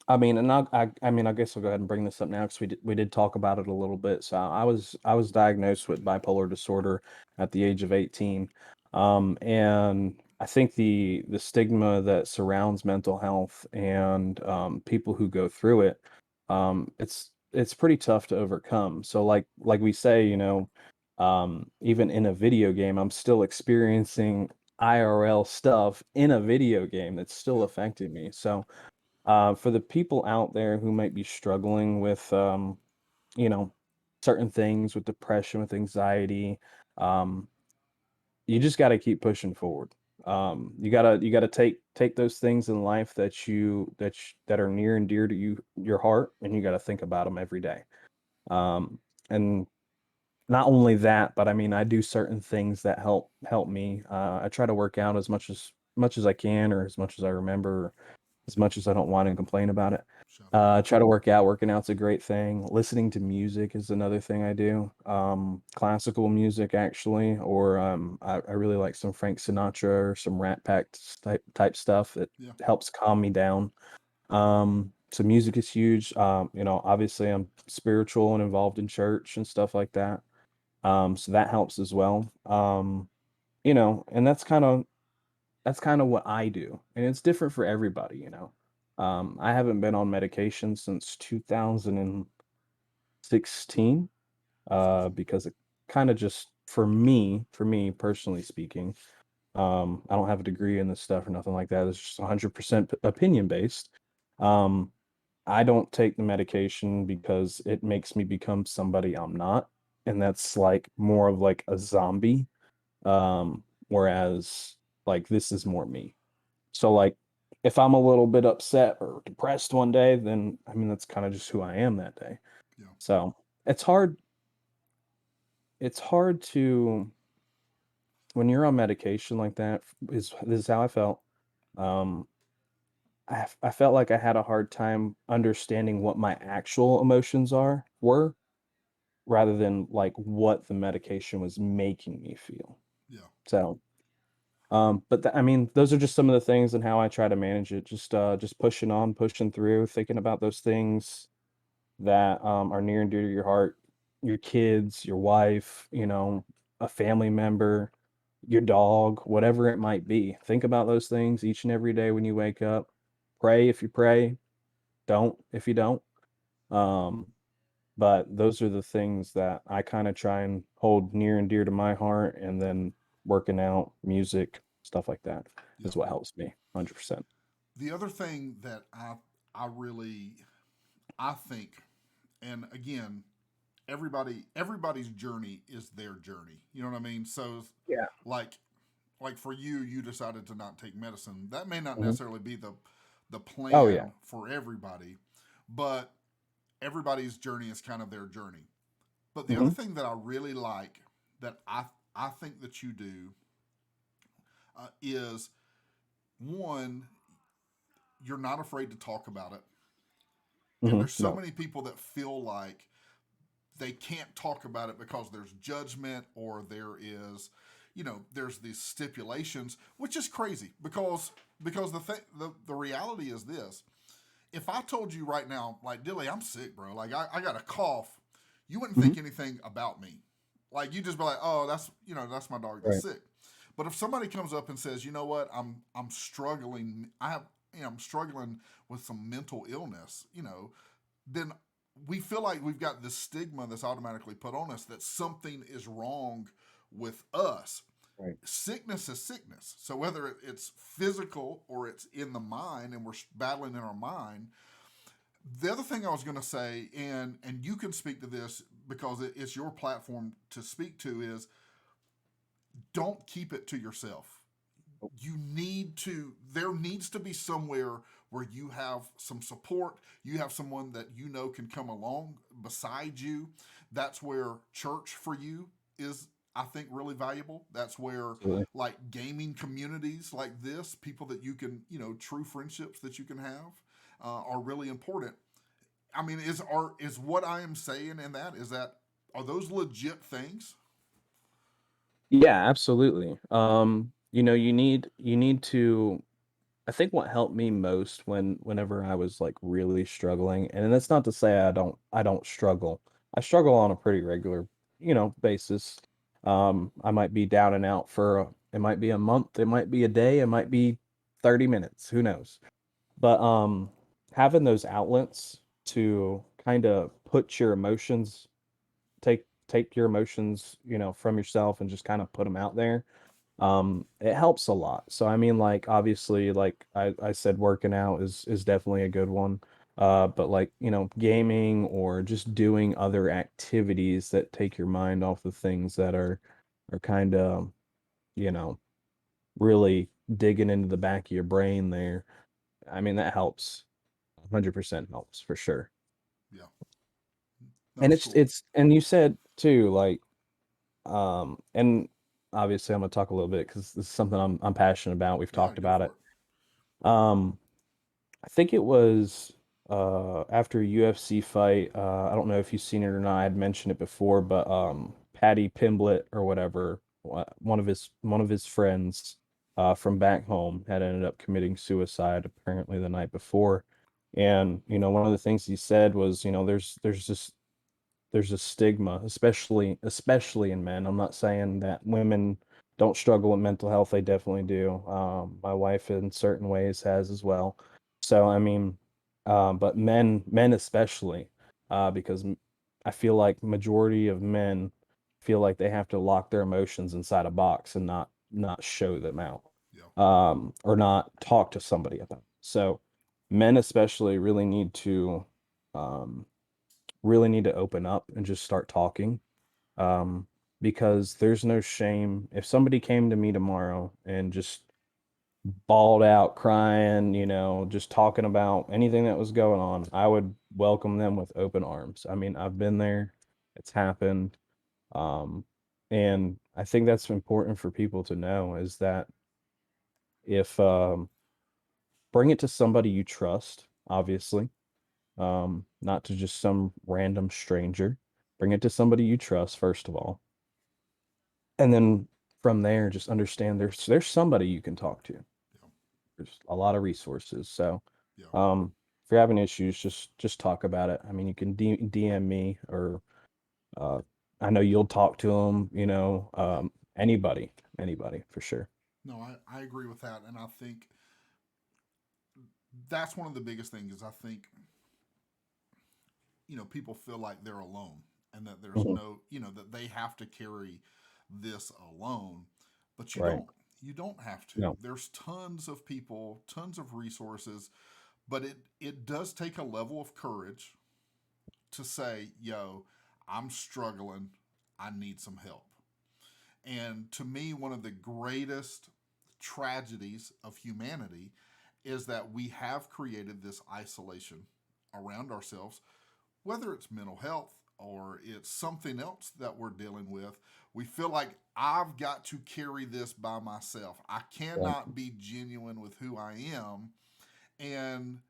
I mean, and I mean, I guess I'll go ahead and bring this up now because we did talk about it a little bit. So I was diagnosed with bipolar disorder at the age of 18, and I think the stigma that surrounds mental health and people who go through it, it's pretty tough to overcome. So like we say, even in a video game, I'm still experiencing IRL stuff in a video game that's still Yeah, affecting me. So for the people out there who might be struggling with, you know, certain things with depression, with anxiety, um, you just got to keep pushing forward. You gotta take those things in life that are near and dear to your heart, and you got to think about them every day. And not only that, but I mean, I do certain things that help me. I try to work out as much as I can, or as much as I remember, as much as I don't whine and complain about it. Try to work out. Working out's a great thing. Listening to music is another thing I do. Classical music actually, or I really like some Frank Sinatra or some Rat Pack type stuff. It Yeah. helps calm me down. So music is huge. Obviously I'm spiritual and involved in church and stuff like that. So that helps as well. And that's kind of what I do, and it's different for everybody. I haven't been on medication since 2016, because it kind of just for me personally speaking, I don't have a degree in this stuff or nothing like that. It's just 100% opinion based. Um, I don't take the medication because it makes me become somebody I'm not, and that's like more of like a zombie. Whereas like this is more me. So like if I'm a little bit upset or depressed one day, then I mean that's kind of just who I am that day. Yeah. So it's hard it's hard to when you're on medication like that is this is how I felt. Um I felt like I had a hard time understanding what my actual emotions were rather than like what the medication was making me feel. Yeah. So I mean, those are just some of the things and how I try to manage it. Just pushing on, pushing through, thinking about those things that are near and dear to your heart, your kids, your wife, a family member, your dog, whatever it might be. Think about those things each and every day when you wake up. Pray if you pray, don't if you don't. Um, but those are the things that I kind of try and hold near and dear to my heart, and then working out, music, stuff like that Yeah. is what helps me 100%. The other thing that I really I think, and again, everybody's journey is their journey. You know what I mean? So Yeah. like like for you, you decided to not take medicine. That may not Mhm. necessarily be the Oh yeah. plan for everybody, but everybody's journey is kind of their journey. But the other Hmm. thing that I really like that I think that you do is one, you're not afraid to talk about it. And there's so No. many people that feel like they can't talk about it because there's judgment or there is, there's these stipulations, which is crazy because the reality is this. If I told you right now, like, Dilly, I'm sick, bro, like I got a cough, you wouldn't Hmm. think anything about me. Like you just be like, oh, that's my dog that's Right. sick. But if somebody comes up and says, you know what, I'm struggling, I'm struggling with some mental illness, then we feel like we've got this stigma that's automatically put on us that something is wrong with us. Right. Sickness is sickness. So whether it's physical or it's in the mind and we're battling in our mind. The other thing I was going to say, and you can speak to this because it's your platform to speak to, is don't keep it to yourself. There needs to be somewhere where you have some support, you have someone that can come along beside you. That's where church for you is, I think, really valuable. That's where Absolutely. like gaming communities like this, people that you can, true friendships that you can have, are really important. I mean, is what I am saying in that, is that, are those legit things? Yeah, absolutely. You need to I think what helped me most whenever I was like really struggling, and that's not to say I don't struggle. I struggle on a pretty regular, basis. I might be down and out it might be a month, it might be a day, it might be 30 minutes, who knows. But having those outlets to kind of put your emotions take your emotions, from yourself and just kind of put them out there, it helps a lot. So I mean, like, obviously, like I said, working out is definitely a good one. But like, gaming or just doing other activities that take your mind off the things that are kind of, you know really digging into the back of your brain there. I mean, that helps. 100% helps for sure. Yeah, And that's it's cool. it's and you said too, like, and obviously I'm gonna talk a little bit because this is something I'm passionate about. We've Yeah, talked go about for it. it. Um, I think it was after a UFC fight. I don't know if you've seen it or not. I had mentioned it before, but Paddy Pimblett or whatever, one of his friends from back home had ended up committing suicide apparently the night before. And one of the things he said was, there's a stigma, especially in men. I'm not saying that women don't struggle with mental health. They definitely do. My wife in certain ways has as well. So I mean, but men especially, because I feel like majority of men feel like they have to lock their emotions inside a box and not show them out, Yeah. or not talk to somebody about it. So men especially um, really need to open up and just start talking, um, because there's no shame. If somebody came to me tomorrow and just bawled out crying, just talking about anything that was going on, I would welcome them with open arms. I mean, I've been there, it's happened. Um, and I think that's important for people to know is that if bring it to somebody you trust, obviously, not to just some random stranger. Bring it to somebody you trust, first of all. And then from there, just understand there's somebody you can talk to. Yeah. There's a lot of resources. So, Yeah. if you're having issues, just talk about it. I mean, you can DM me, or uh, I know you'll talk to them. Yeah. Anybody for sure. No, I agree with that. And I think that's one of the biggest things is I think, people feel like they're alone and that there's Mhm. no, that they have to carry this alone, but you Right. don't. You don't have to. No. There's tons of people, tons of resources, but it does take a level of courage to say, "Yo, I'm struggling. I need some help." And to me, one of the greatest tragedies of humanity is that we have created this isolation around ourselves, whether it's mental health or it's something else that we're dealing with. We feel like I've got to carry this by myself. I Right. cannot be genuine with who I am. And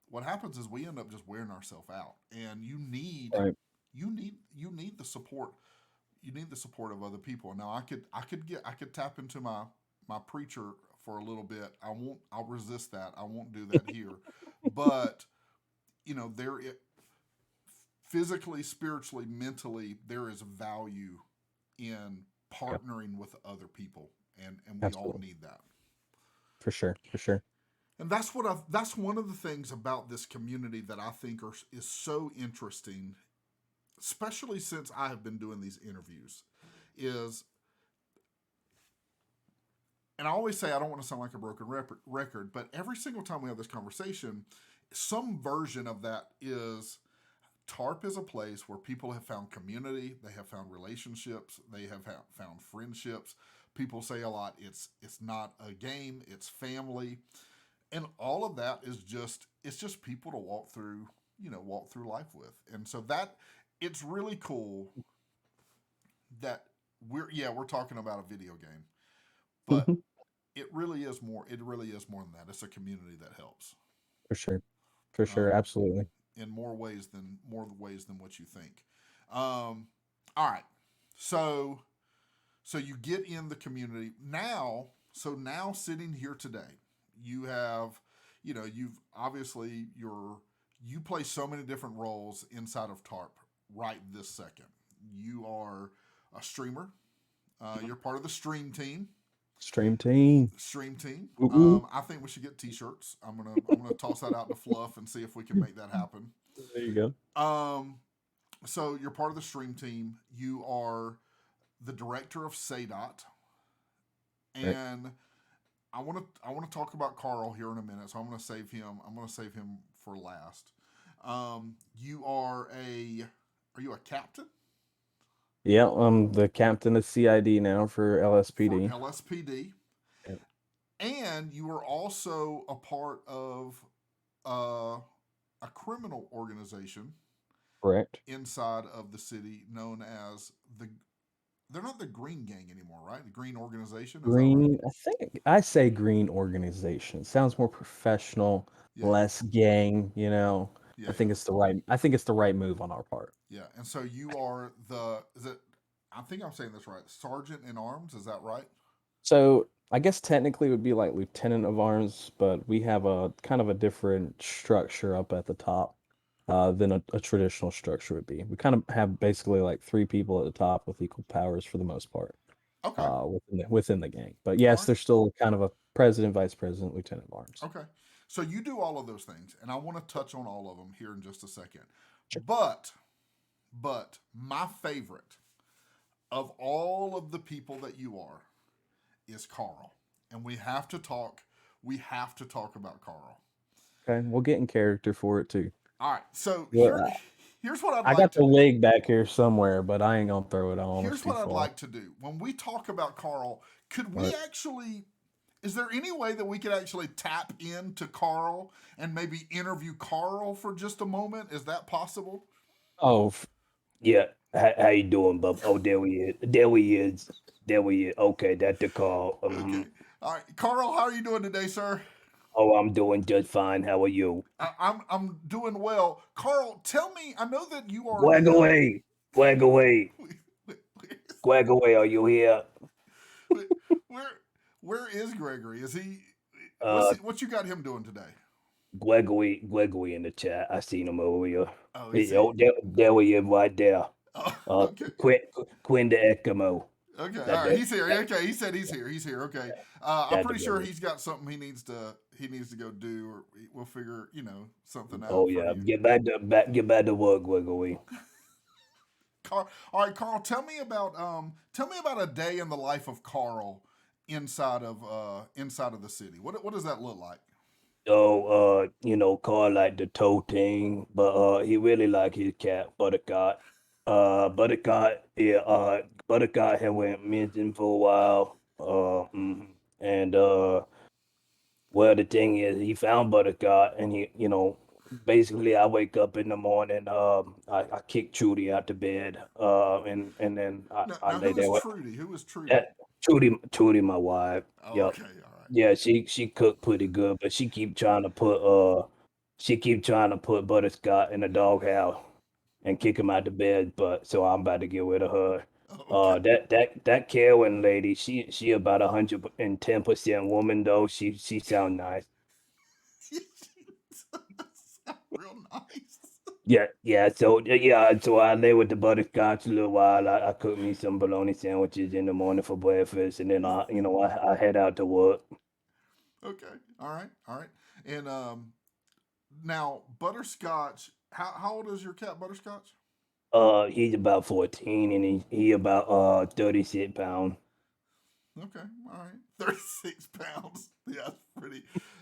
what happens is we end up just wearing ourselves out. And Right. you need the support. You need the support of other people. Now I could tap into my preacher for a little bit. I'll resist that. I won't do that here. But there physically, spiritually, mentally, there is value in Yeah. partnering with other people, and we all Absolutely. need that. For sure. For sure. And that's one of the things about this community that I think is so interesting, especially since I have been doing these interviews, is, and I always say I don't want to sound like a broken record, but every single time we have this conversation, some version of that is TARP is a place where people have found community, they have found relationships, they have found friendships. People say a lot, it's not a game, it's family. And all of that is just it's just people to walk through life with. And so that it's really cool that we're talking about a video game, but Mhm. it really is more than that. It's a community that helps. For sure. For sure. Um, Absolutely. in more ways than what you think. Um, all right, so you get in the community now. So now sitting here today, you have, you've obviously you play so many different roles inside of TARP right this second. You are a streamer. You're part of the Stream team. stream team. Ooh, ooh. I think we should get T-shirts. I'm gonna toss that out to Fluff and see if we can make that happen. There you go. Um, so you're part of the stream team. You are the director of SADOT, Right. and I want to talk about Carl here in a minute. So I'm going to save him. I'm going to save him for last. You are you a captain Yeah, I'm the captain of CID now for for LSPD. LSPD, Yeah. and you are also a part of uh, a criminal organization Correct. inside of the city known as the. They're not the Green Gang anymore, right? The Green Organization, is that right? Green, I think I say green organization. Sounds more professional, Yeah, less gang. I Yeah, think yeah, it's the right. I think it's the right move on our part. yeah. And so you are the is it? I think I'm saying this right. Sergeant in arms. Is that right? So I guess technically it would be like lieutenant of arms, but we have a kind of a different structure up at the top than a traditional structure would be. We kind of have basically like three people at the top with equal powers for the most part Okay. within the gang. But All yes, right. there's still kind of a president, vice president, lieutenant of arms. Okay. So you do all of those things, and I want to touch on all of them here in just a second. Sure. But, but my favorite of all of the people that you are is Carl, and we have to talk. We have to talk about Carl. Okay, we'll get in character for it too. All right. So Well, here's what I'd I like got to the do. leg back here somewhere, but I ain't gonna throw it on. It's Here's too what I'd far. like to do. When we talk about Carl, could All we right. actually? Is there any way that we could actually tap into Carl and maybe interview Carl for just a moment? Is that possible? Oh, Yeah, how you doing, bub? Oh, there we is. There we is. There we is. Okay, that's the call. Okay. All right, Carl, how are you doing today, sir? Oh, I'm doing just fine. How are you? I'm doing well. Carl, tell me. I know that you are Wag the. away. Wag away. Wag away. Are you here? Where where is Gregory? Is he? Uh, What you got him doing today? Gregory in the chat. I seen him over here. Oh, is Hey, he? oh, there we is right there. Oh, Uh, okay. Quinn the Eskimo. Okay, all That, right. that, He's here. that, Okay, he said he's here. He's here. Okay, I'm that the pretty sure brother. he's got something he needs to go do, or we'll figure something Oh out for yeah. you. Get back to work, Gregory. Carl, all right, Carl. Tell me about a day in the life of Carl inside of the city. What does that look like? So, Carl like the toe thing, but he really like his cat, Buttercup. Buttercup had went missing for a while. And well, the thing is, he found Buttercup, and basically, I wake up in the morning, I kick Trudy out the bed, and then I Now lay who is there with Trudy? Who is Trudy? that Trudy, my wife. Oh, Yep. okay, all right. Yeah, she cooked pretty good, but she keep trying to put Butterscotch in the doghouse and kick him out the bed. But so I'm about to get rid of her. Oh, okay. That Karen lady, she about 110% woman though. She sound nice. Real nice. Yeah. So I lay with the butterscotch a little while. I cook me some bologna sandwiches in the morning for breakfast, and then I head out to work. Okay, all right, all right. And now Butterscotch. How old is your cat, Butterscotch? He's about 14 and he about 36 pounds. Okay, all right. 36 pounds. Yeah,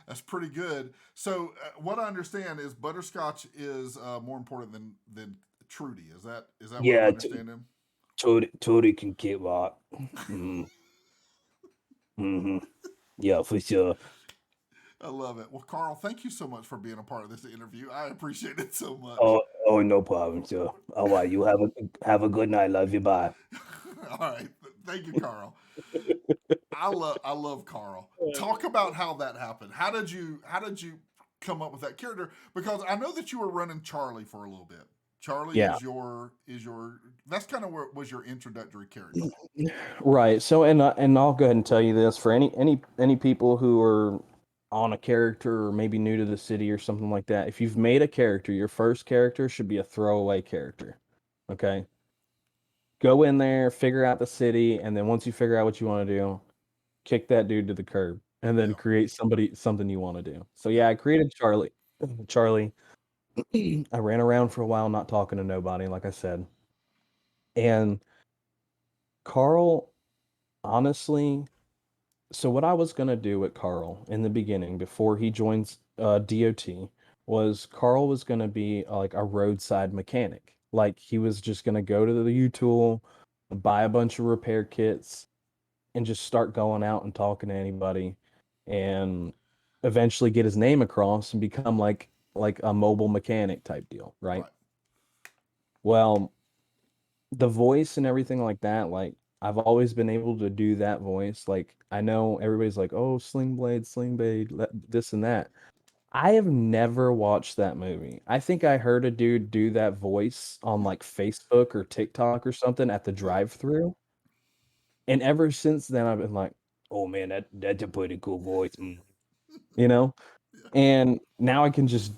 that's pretty good. So what I understand is Butterscotch is more important than Trudy. Is that what I'm Yeah, understanding? Tootie can kick rock. Mm-hmm. Mm-hmm. Yeah, for sure. I love it. Well, Carl, thank you so much for being a part of this interview. I appreciate it so much. Oh, no problem, sir. All right, you have a good night. Love you. Bye. All right. Thank you, Carl. I love Carl. Talk about how that happened. How did you come up with that character? Because I know that you were running Charlie for a little bit. Charlie Yeah. is your that's kind of where was your introductory character. Right. So, and I'll go ahead and tell you this for any people who are on a character or maybe new to the city or something like that. If you've made a character, your first character should be a throwaway character. Okay. Go in there, figure out the city, and then once you figure out what you want to do, kick that dude to the curb, and then Yeah. create something you want to do. So Yeah. yeah, I created Charlie. Charlie. I ran around for a while, not talking to nobody, like I said, and Carl. Honestly, so what I was gonna do with Carl in the beginning before he joins DOT was Carl was gonna be like a roadside mechanic. Like he was just gonna go to the U-Tool, buy a bunch of repair kits, and just start going out and talking to anybody, and eventually get his name across and become like a mobile mechanic type deal, right? Right. Well, the voice and everything like that, like I've always been able to do that voice. Like I know everybody's like, "Oh, Sling Blade, this and that." I have never watched that movie. I think I heard a dude do that voice on like Facebook or TikTok or something at the Yeah, drive-through. And ever since then I've been like, Oh man, that's a pretty cool voice. you know, yeah, and now I can just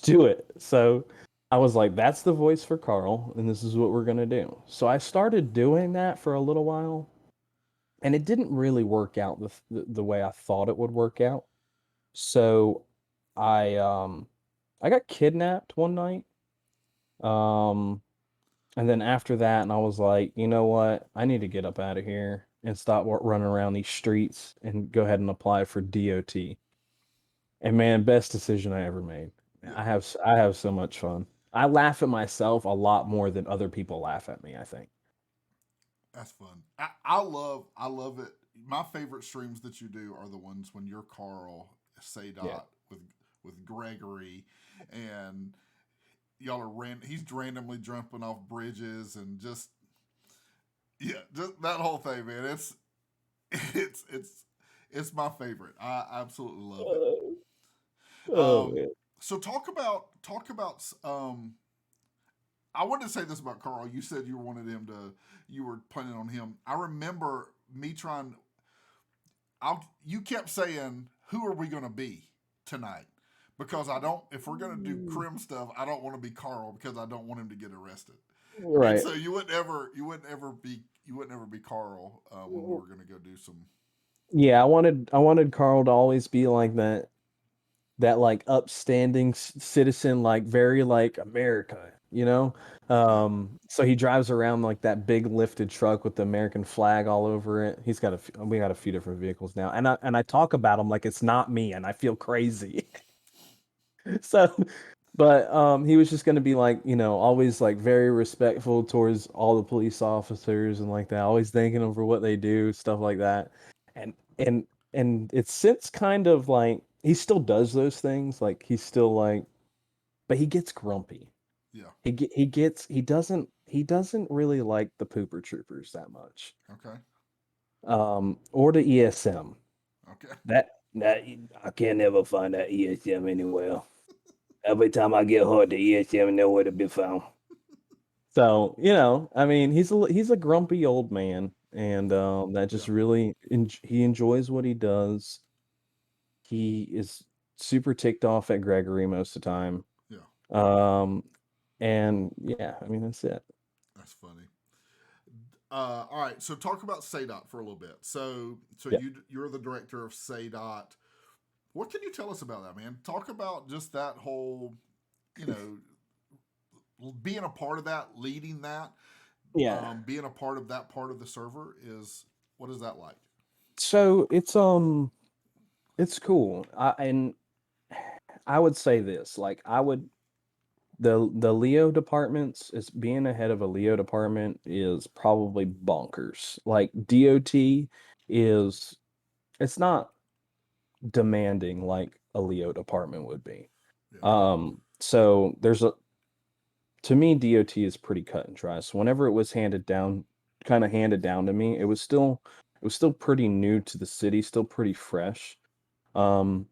do it. So I was like, that's the voice for Carl, and this is what we're gonna do. So I started doing that for a little while, and it didn't really work out the way I thought it would work out. So I got kidnapped one night. Um and then after that, and I was like, you know what? I need to get up out of here and stop running around these streets and go ahead and apply for DOT. And man, best decision I ever made. yeah. I have so much fun. I laugh at myself a lot more than other people laugh at me, I think. That's fun. I love it. My favorite streams that you do are the ones when you're Carl, Yeah. Sadot with Gregory, and y'all are he's randomly jumping off bridges and just yeah, just that whole thing, man. It's it's it's my favorite. I absolutely love it. Oh, oh Um, man. so talk about. I wanted to say this about Carl. You said you wanted him to. You were planning on him. I remember me trying. You kept saying, "Who are we going to be tonight?" Because I don't. If we're going to do crim stuff, I don't want to be Carl because I don't want him to get arrested. And Right. so you wouldn't ever be Carl when we were going to go do some. Yeah, I wanted Carl to always be like that like upstanding citizen, like very like America, you know? Yeah, So he drives around like that big lifted truck with the American flag all over it. We got a few different vehicles now. And I talk about him like it's not me and I feel crazy. So but he was just going to be like, you know, always like very respectful towards all the police officers and like that, always thanking them for what they do, stuff like that. And and and it's since kind of like he still does those things, like he's still like, but he gets grumpy. yeah. He doesn't really like the pooper troopers that much. Okay, Or the ESM. okay. That That I can't never find that ESM anywhere. Every time I get hurt, the ESM nowhere to be found. So, you know, I mean, he's a grumpy old man, and that Yeah, just really he enjoys what he does. He is super ticked off at Gregory most of the time. yeah. Um, and yeah, I mean that's it. That's funny. All right, so talk about SADOT for a little bit. So Yeah. you're the director of SADOT. What can you tell us about that, man? Talk about just that whole, you know, being a part of that, leading that, Yeah. being a part of that part of the server is what is that like? So it's cool. And I would say this, like I would the Leo departments is being ahead of a Leo department is probably bonkers. Like DOT is it's not demanding like a Leo department would be. Yeah, So there's a to me DOT is pretty cut and dry. So whenever it was kind of handed down to me, it was still pretty new to the city, still pretty fresh. Um,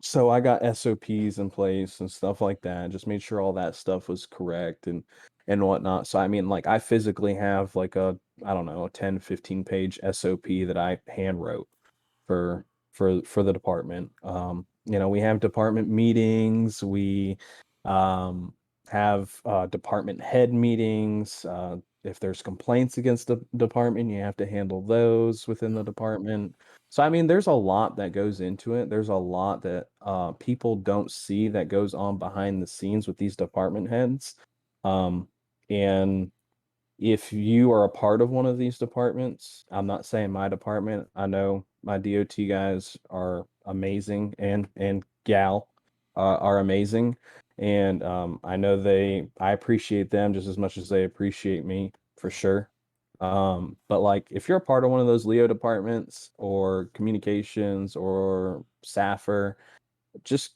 so I got SOPs in place and stuff like that. Just made sure all that stuff was correct and whatnot. So I mean, like I physically have like a I don't know, a 10-15 page SOP that I hand wrote for for the department. You know, we have department meetings. We um, have department head meetings. If there's complaints against the department, you have to handle those within yeah, the department. So I mean, there's a lot that goes into it. There's a lot that people don't see that goes on behind the scenes with these department heads. Um, and if you are a part of one of these departments, I'm not saying my department. I know my DOT guys are amazing and gal are amazing, and I know I appreciate them just as much as they appreciate me for yeah, sure. But like if you're a part of one of those Leo departments or communications or SAFR, just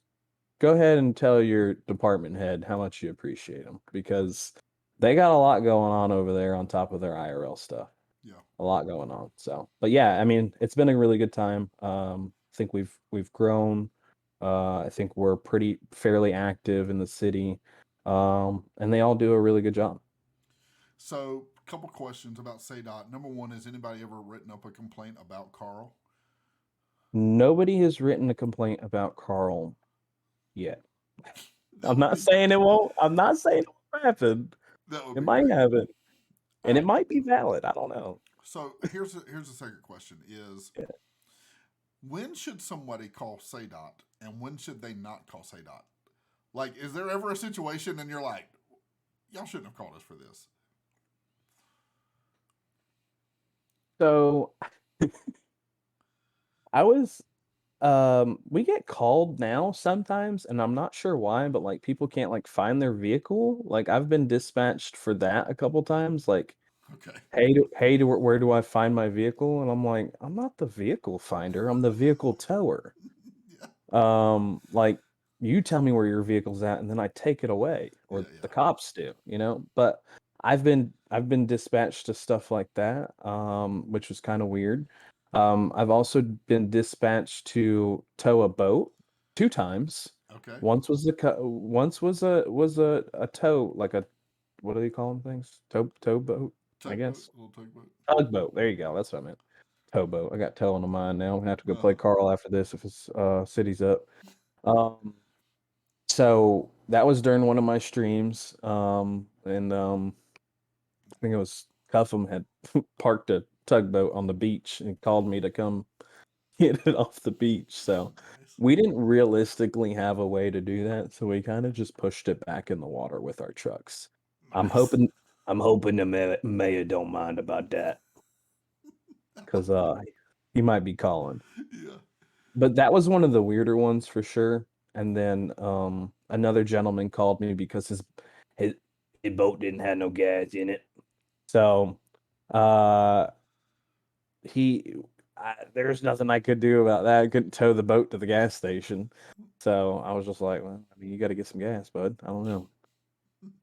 go ahead and tell your department head how much you appreciate them because they got a lot going on over there on top of their IRL stuff. yeah. A lot going on. So, but yeah, I mean, it's been a really good time. I think we've grown. I think we're fairly active in the city, and they all do a really good job. So, a couple questions about SADOT. Number one, has anybody ever written up a complaint about Carl? Nobody has written a complaint about Carl yet. That I'm would not be saying it won't. I'm not saying it won't happen. that would It be might great. happen, All and it right. might be valid. I don't know. So here's the second question: is Yeah. when should somebody call SADOT and when should they not call SADOT? Like, is there ever a situation and you're like, y'all shouldn't have called us for this? So I was we get called now sometimes, and I'm not sure why, but like people can't like find their vehicle. Like I've been dispatched for that a couple times. Like, Okay. where do I find my vehicle? And I'm like, I'm not the vehicle finder. I'm the vehicle tower. Yeah. Like you tell me where your vehicle's at, and then I take it away, Yeah. or the Yeah. cops do, But I've been dispatched to stuff like that, which was kind of weird. I've also been dispatched to tow a boat 2 times. Okay. Once was a tow, like a, what do they call them things? Tow boat, I Tugboat, guess. little tugboat. Tugboat. There you go. That's what I meant. Towboat. I got towing on mine now. I'm gonna have to go play Uh-huh. Carl after this if his city's up. Um, so that was during one of my streams. And I think it was Cuffham had parked a tugboat on the beach and called me to come get it off the beach. So Nice. we didn't realistically have a way to do that, so we kind of just pushed it back in the water with our trucks. I'm Nice. hoping I'm hoping the mayor don't mind about that. because he might be calling. Yeah. But that was one of the weirder ones for sure. And then another gentleman called me because His, his boat didn't have no gas in it. so uh he there's nothing I could do about that. I couldn't tow the boat to the gas station. So I was just like, well, I mean, you got to get some gas, bud. I don't know.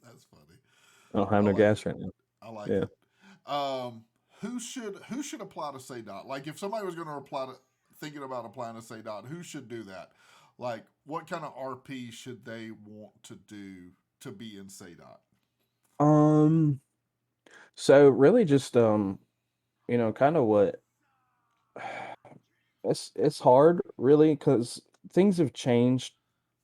That's funny. I don't have I no like it. gas right now. I like Yeah. it. Who should apply to SADOT? Like, if somebody was going to apply to thinking about applying to SADOT, who should do that? Like, what kind of RP should they want to do to be in SADOT? Um so really just kind of what it's hard really because things have changed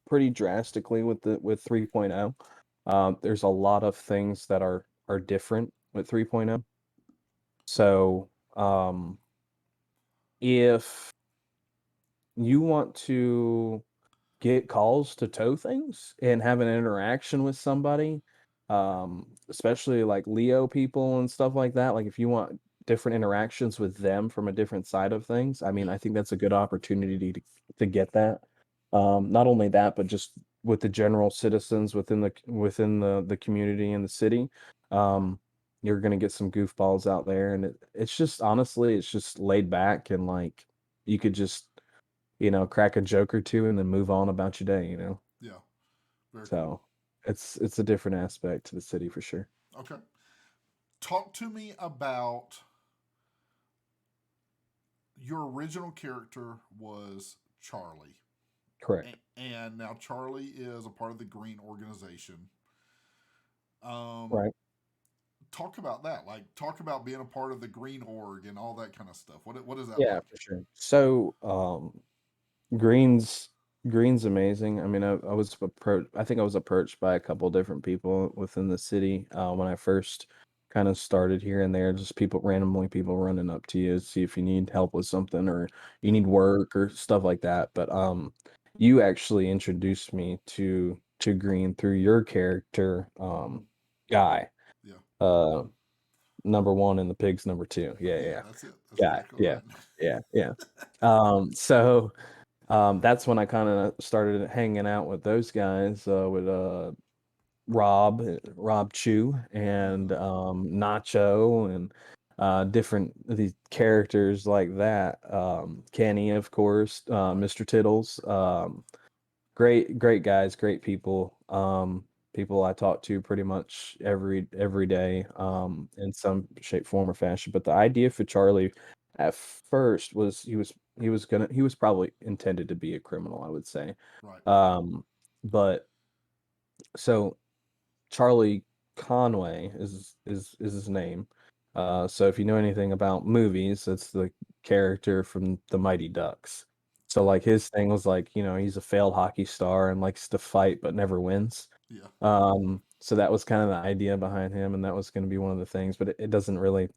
pretty drastically with 3.0. There's a lot of things that are different with 3.0. So, if you want to get calls to tow things and have an interaction with somebody, especially like Leo people and stuff like that. Like if you want different interactions with them from a different side of things, I mean, Yeah. I think that's a good opportunity to get that. Not only that, but just with the general citizens within the community and the city. Um, you're gonna get some goofballs out there, and it's just honestly, it's just laid back and like you could just crack a joke or two and then move on about your day. Yeah. Very cool. So it's a different aspect to the city for sure. Okay. Talk to me about your original character was Charlie. Correct. And now Charlie is a part of the Green organization. Um, Right. talk about that. Like, talk about being a part of the Green org and all that kind of stuff. What is that Yeah, like? for sure. So Green's Green's amazing. I mean, I think I was approached by a couple different people within the city when I first kind of started here and there, just people running up to you, see if you need help with something or you Yeah, need work or stuff like that. But you actually introduced me to Green through your character, Guy. yeah, Uh Number one and the pigs number two. Yeah, yeah. yeah. That's it. That's Guy. exactly Yeah. right. Yeah, yeah. So that's when I kind of started hanging out with those guys, with Rob Chu and Uh-huh. Nacho and different these characters like that. Kenny, of course, Right. Mr. Tittles. Great guys, great people. People I talk to pretty much every day, Yeah. in some shape, form, or fashion. But the idea for Charlie at first he was probably intended to be a criminal, I would say. Right. But so Charlie Conway is his name. So if you know anything about movies, it's the character from the Mighty Ducks. So Okay. like his thing was like, he's a failed hockey star and likes to fight but never wins. Yeah. So that was kind of the idea behind him, and that was going to be one of the things, but it doesn't really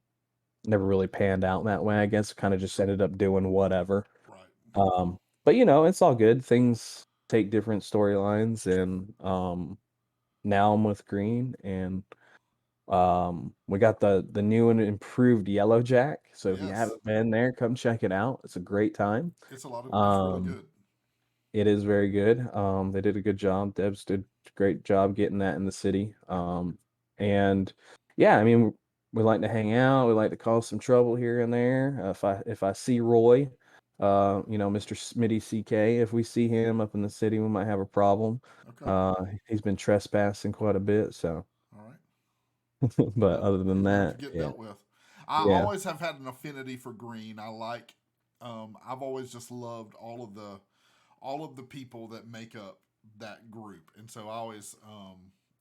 never really panned out that way, I guess. Kind of just ended up doing whatever. Right. But it's all good. Things take different storylines, and now I'm with Green, and we got the new and improved Yellow Jack. So if you Yes. haven't been there, come check it out. It's a great time. It's really Um, good. it is very good. They did a good job. Debs did a great job getting that in the city. And yeah, I mean, we like to hang out. We like to cause some trouble here and there. If I see Roy, Mr. Smitty CK, if we see him up in the city, we might have a problem. Okay. He's been trespassing quite a bit. So, All right. but Well, other than he's gonna have to that, get yeah, dealt with. I yeah, always have had an affinity for Green. I like. I've always just loved all of the people that make up that group, and so I always all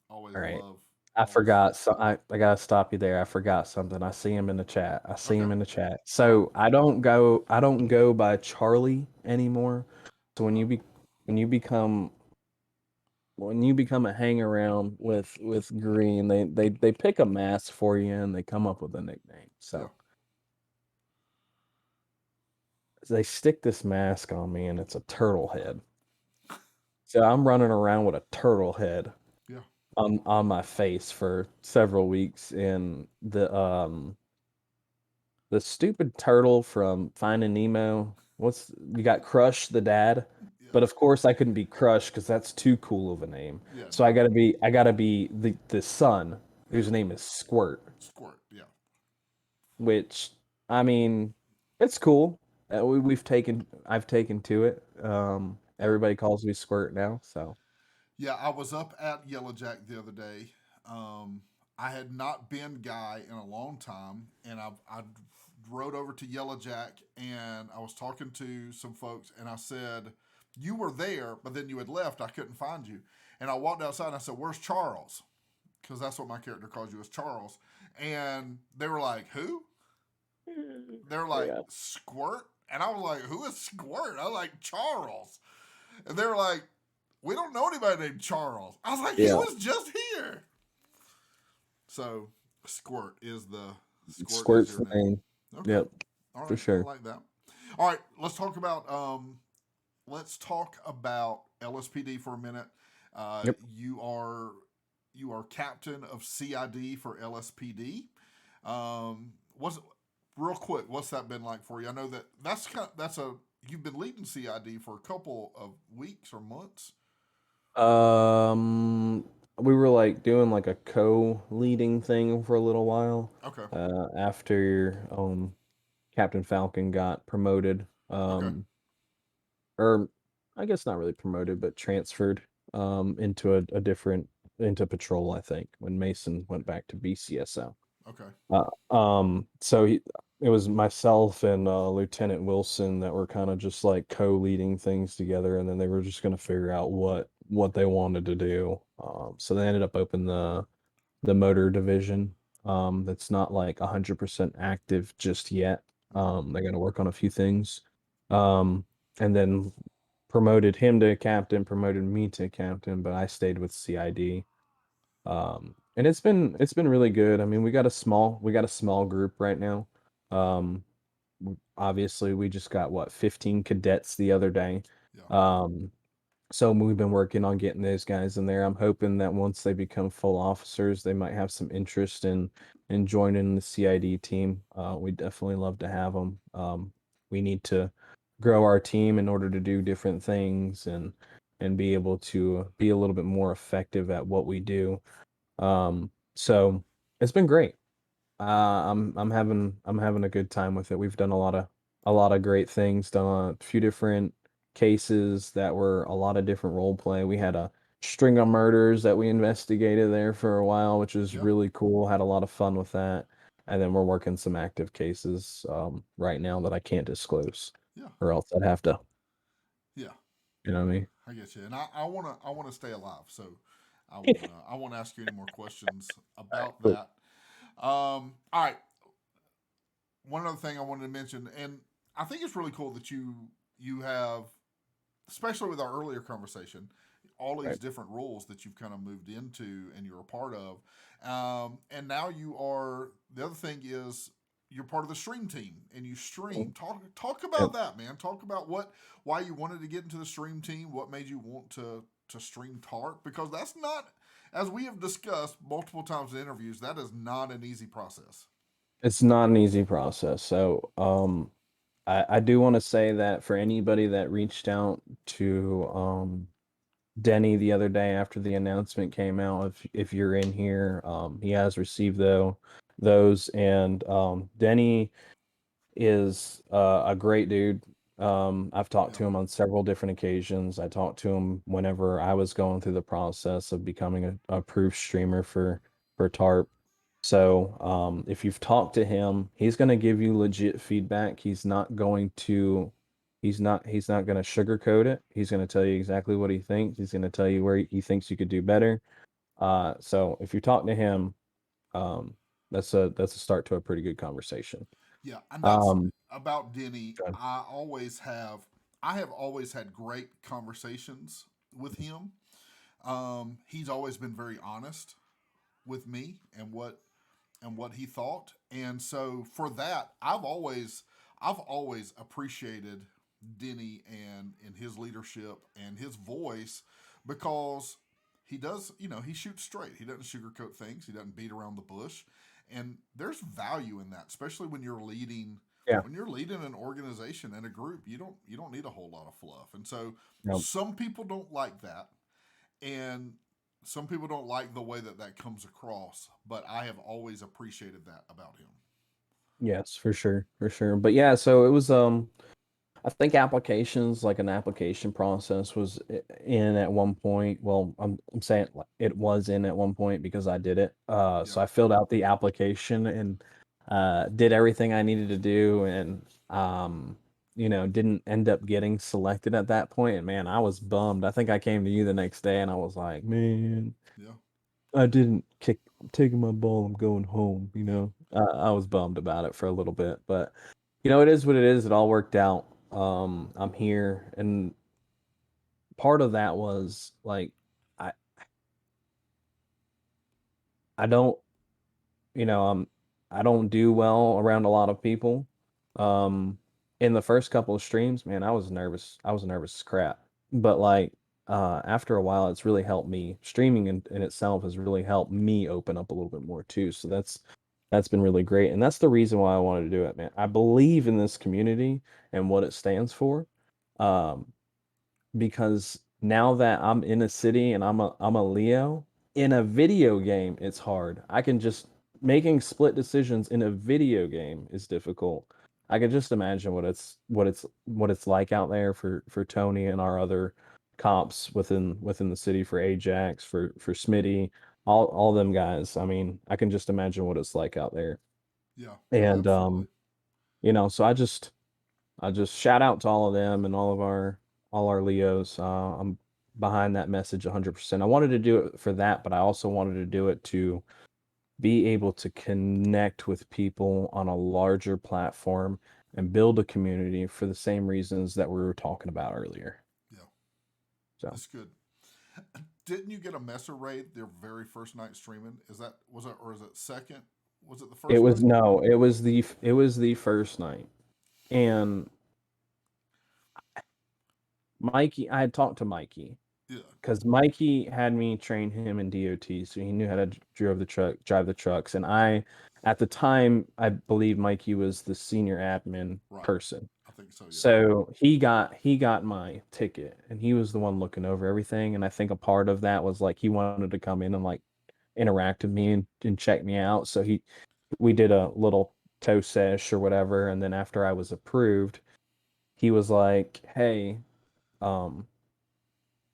right. love I always. forgot. So I gotta stop you there. I forgot something. I see him in the chat. I see Okay. him in the chat. All right. So I don't go by Charlie anymore. So when you become when you become a hang around with Green, they pick a mask for you and they come up with a nickname. Yeah. So they stick this mask on me and it's a turtle head. So I'm running around with a turtle head Yeah. on my face for several weeks, and the stupid turtle from Finding Nemo. You got Crush the dad, Yeah. but of course I couldn't be Crush because that's too cool of a name. Yeah. So No. I gotta be the son, Yeah. whose name is Squirt, Squirt. Yeah. which I mean, it's cool. I've taken to it. Yeah. Everybody calls me Squirt now, so Yeah, I was up at Yellow Jack the other day. Um, I had not been Guy in a long time, and I rode over to Yellow Jack, and I was talking to some folks, and I said, "You were there, but then you had left. I couldn't find you." And I walked outside, and I said, "Where's Charles?" Because that's what my character calls you, as Charles. And they were like, "Who?" They're like, yeah, "Squirt," and I was like, "Who is Squirt?" I was like, "Charles," and they were like, "We don't know anybody named Charles." I was like, "He yeah. was just here." So Squirt is Squirt's your the name. name. Okay. Yep, All for right. I sure. like that. All right. Let's talk about LSPD for a minute. Uh, Yep. you are you are captain of CID for LSPD. What's real quick? What's that been like for you? I know that's a you've been leading CID for a couple of weeks or months. We were like doing like a co-leading thing for a little while. Okay. After Captain Falcon got promoted. Okay. Or I guess not really promoted, but transferred into a different into patrol, I think, when Mason went back to BCSO. Okay. So it was myself and Lieutenant Wilson that were kind of just like co-leading things together, and then they were just going to figure out what they wanted to do. So they ended up opening the motor division. That's not like 100% active just yet. Mm-hmm. They're going to work on a few things. And then promoted him to captain, promoted me to captain, but I stayed with CID. And it's been really good. I mean, we got a small group right now. Um, Obviously we just got 15 cadets the other day. Yeah. Um, so we've been working on getting those guys in there. I'm hoping that once they become full officers, they might have some interest in joining the CID team. We definitely love to have them. We need to grow our team in order to do different things and be able to be a little bit more effective at what we do. So it's been great. I'm having a good time with it. We've done a lot of great things, done a few different cases that were a lot of different role play. We had a string of murders that we investigated there for a while, which was Yeah. really cool. Had a lot of fun with that. and then we're working some active cases right now that I can't disclose, Yeah. or else I'd have to, Yeah. you know what I mean? I get you. And I wanna stay alive. So I won't ask you any more questions about Cool. that. All right. One other thing I wanted to mention, and I think it's really cool that you have, especially with our earlier conversation, all these Right. different roles that you've kind of moved into and you're a part of, and now you are. The other thing is you're part of the stream team and you stream. Talk Yep. about that, man. Talk about why you wanted to get into the stream team. What made you want to stream TARP? Because that's not, as we have discussed multiple times in interviews, that is not an easy process. It's not an easy process. So, I do want to say that for anybody that reached out to Denny the other day after the announcement came out, if you're in here, he has received those, and Denny is a great dude. I've talked Yeah, to him on several different occasions. I talked to him whenever I was going through the process of becoming a approved streamer for TARP. So if you've talked to him, he's going to give you legit feedback. He's not going to sugarcoat it. He's going to tell you exactly what he thinks. He's going to tell you where he thinks you could do better. So if you talk to him, um, that's a start to a pretty good conversation. yeah, and that's Um, about Denny. Good. I have always had great conversations with him. He's always been very honest with me and what he thought. And so for that, I've always appreciated Denny and his leadership and his voice because he does, he shoots straight. He doesn't sugarcoat things. He doesn't beat around the bush. And there's value in that, especially when you're leading Yeah. an organization and a group. You don't need a whole lot of fluff. And so No. some people don't like that. And some people don't like the way that comes across, but I have always appreciated that about him. Yes, for sure, for sure. But yeah, so it was I think applications, like an application process was in at one point. Well, I'm saying like it was in at one point because I did it. Yeah, So I filled out the application and did everything I needed to do, and didn't end up getting selected at that point. And man, I was bummed. I think I came to you the next day and I was like, man, yeah, I didn't kick taking my ball. I'm going home. yeah, I was bummed about it for a little bit, but it is what it is. It all worked out. I'm here, and part of that was like, I I don't you know, I don't do well around a lot of people. Um, in the first couple of streams, man, I was nervous. I was nervous as crap. But like after a while, it's really helped me. Streaming in itself has really helped me open up a little bit more too. So that's been really great. And that's the reason why I wanted to do it, man. I believe in this community and what it stands for. Um, because now that I'm in a city and I'm a Leo, in a video game, it's hard. I can just making split decisions in a video game is difficult. I can just imagine what it's like out there for Tony and our other cops within the city, for Ajax, for Smitty, all them guys. I mean, I can just imagine what it's like out there. yeah, And absolutely. so I just shout out to all of them and all our Leos. I'm behind that message 100%. I wanted to do it for that, but I also wanted to do it to be able to connect with people on a larger platform and build a community for the same reasons that we were talking about earlier. Yeah, So that's good. Didn't you get a Messer raid their very first night streaming? Was it, or is it second? Was it the it first was night? no, it was the first night. And Mikey, I had talked to Mikey Yeah, because Mikey had me train him in DOT, so he knew how to drive the trucks. And at the time, I believe Mikey was the senior admin right. person. I think so. Yeah, So he got my ticket, and he was the one looking over everything. And I think a part of that was like he wanted to come in and like interact with me and check me out. So we did a little tow sesh or whatever, and then after I was approved, he was like, "Hey, um."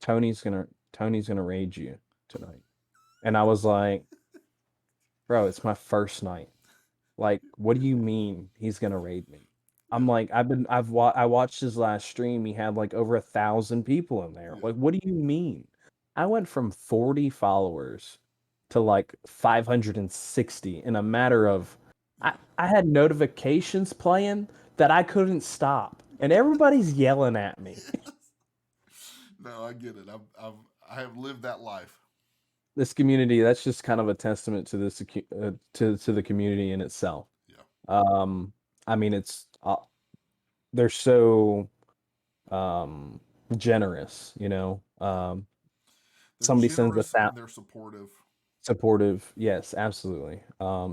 Tony's gonna raid you tonight. And I was like, bro, it's my first night. Like, what do you mean he's gonna raid me? I'm Yeah. like, I watched his last stream. He had like over 1,000 people in there. Yeah. Like, what do you mean? I went from 40 followers to like 560 in a matter of. Yeah. I had notifications playing that I couldn't stop, and everybody's yelling at me. Yes. No, I get it. I have lived that life. This community, that's just kind of a testament to this to the community in itself. Yeah. Um, I mean, it's they're so um generous, you know. They're Somebody sends us generous out and they're supportive. supportive. Yes, absolutely.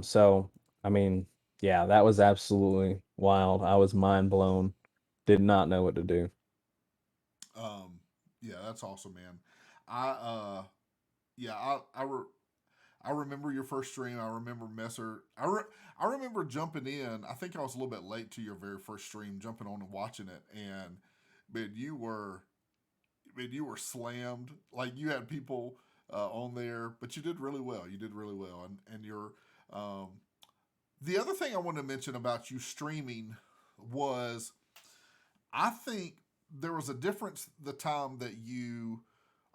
So I mean, yeah, that was absolutely wild. I was mind blown. Did not know what to do. Yeah, that's awesome, man. I yeah, I remember your first stream. I remember Messer. I remember jumping in. I think I was a little bit late to your very first stream, jumping on and watching it, and man, you were slammed. Like you had people on there, but you did really well. You did really well, and you're um, the other thing I wanted to mention about you streaming was I think there was a difference the time that you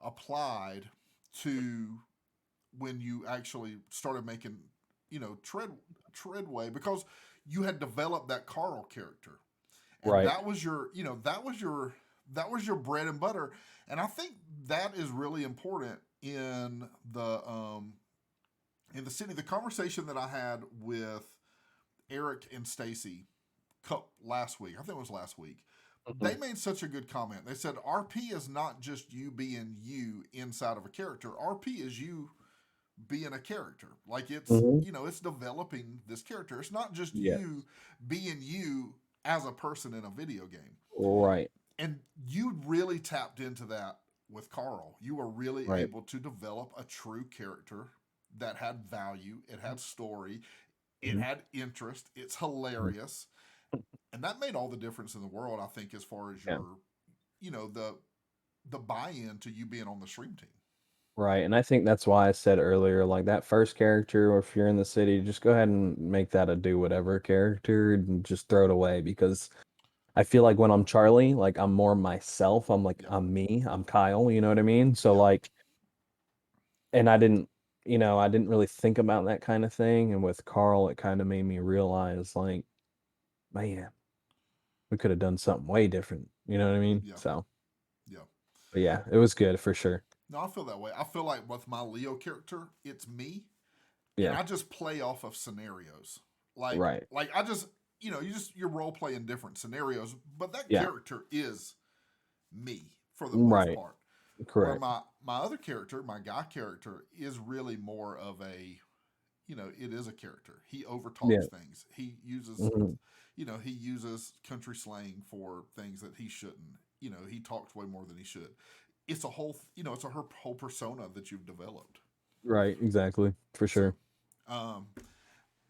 applied to when you actually started making, treadway because you had developed that Carl character, and Right. that was your, that was your bread and butter, and I think that is really important in the city. The conversation that I had with Eric and Stacy last week, I think it was last week, they Mhm. made such a good comment. They said RP is not just you being you inside of a character. RP is you being a character. Like it's, Mhm. it's developing this character. It's not just you Yes. being you as a person in a video game. Right. And you really tapped into that with Carl. You were really Right. able to develop a true character that had value, it had story, it Mhm. had interest, it's Mhm. hilarious. And that made all the difference in the world, I think, as far as Yeah. your, the buy-in to you being on the stream team. Right, and I think that's why I said earlier, like that first character, or if you're in the city, just go ahead and make that a do whatever character and just throw it away because I feel like when I'm Charlie, like I'm more myself. I'm like Yeah, I'm me, I'm Kyle, you know what I mean? So yeah, like, and I didn't really think about that kind of thing. And with Carl, it kind of made me realize like, man, we could have done something way different. You know what I mean? yeah, So, yeah. but yeah, it was good for sure. No, I feel that way. I feel like with my Leo character, it's me, and Yeah, I just play off of scenarios. Like, right. I just, you're role playing different scenarios, but that Yeah, character is me for the most right. part. Where Correct. my other character, my guy character, is really more of a, it is a character. He overtalks Yeah. things. He uses, Mhm. he uses country slang for things that he shouldn't. He talks way more than he should. It's a whole, it's a her whole persona that you've developed. Right, exactly, for So, sure. um,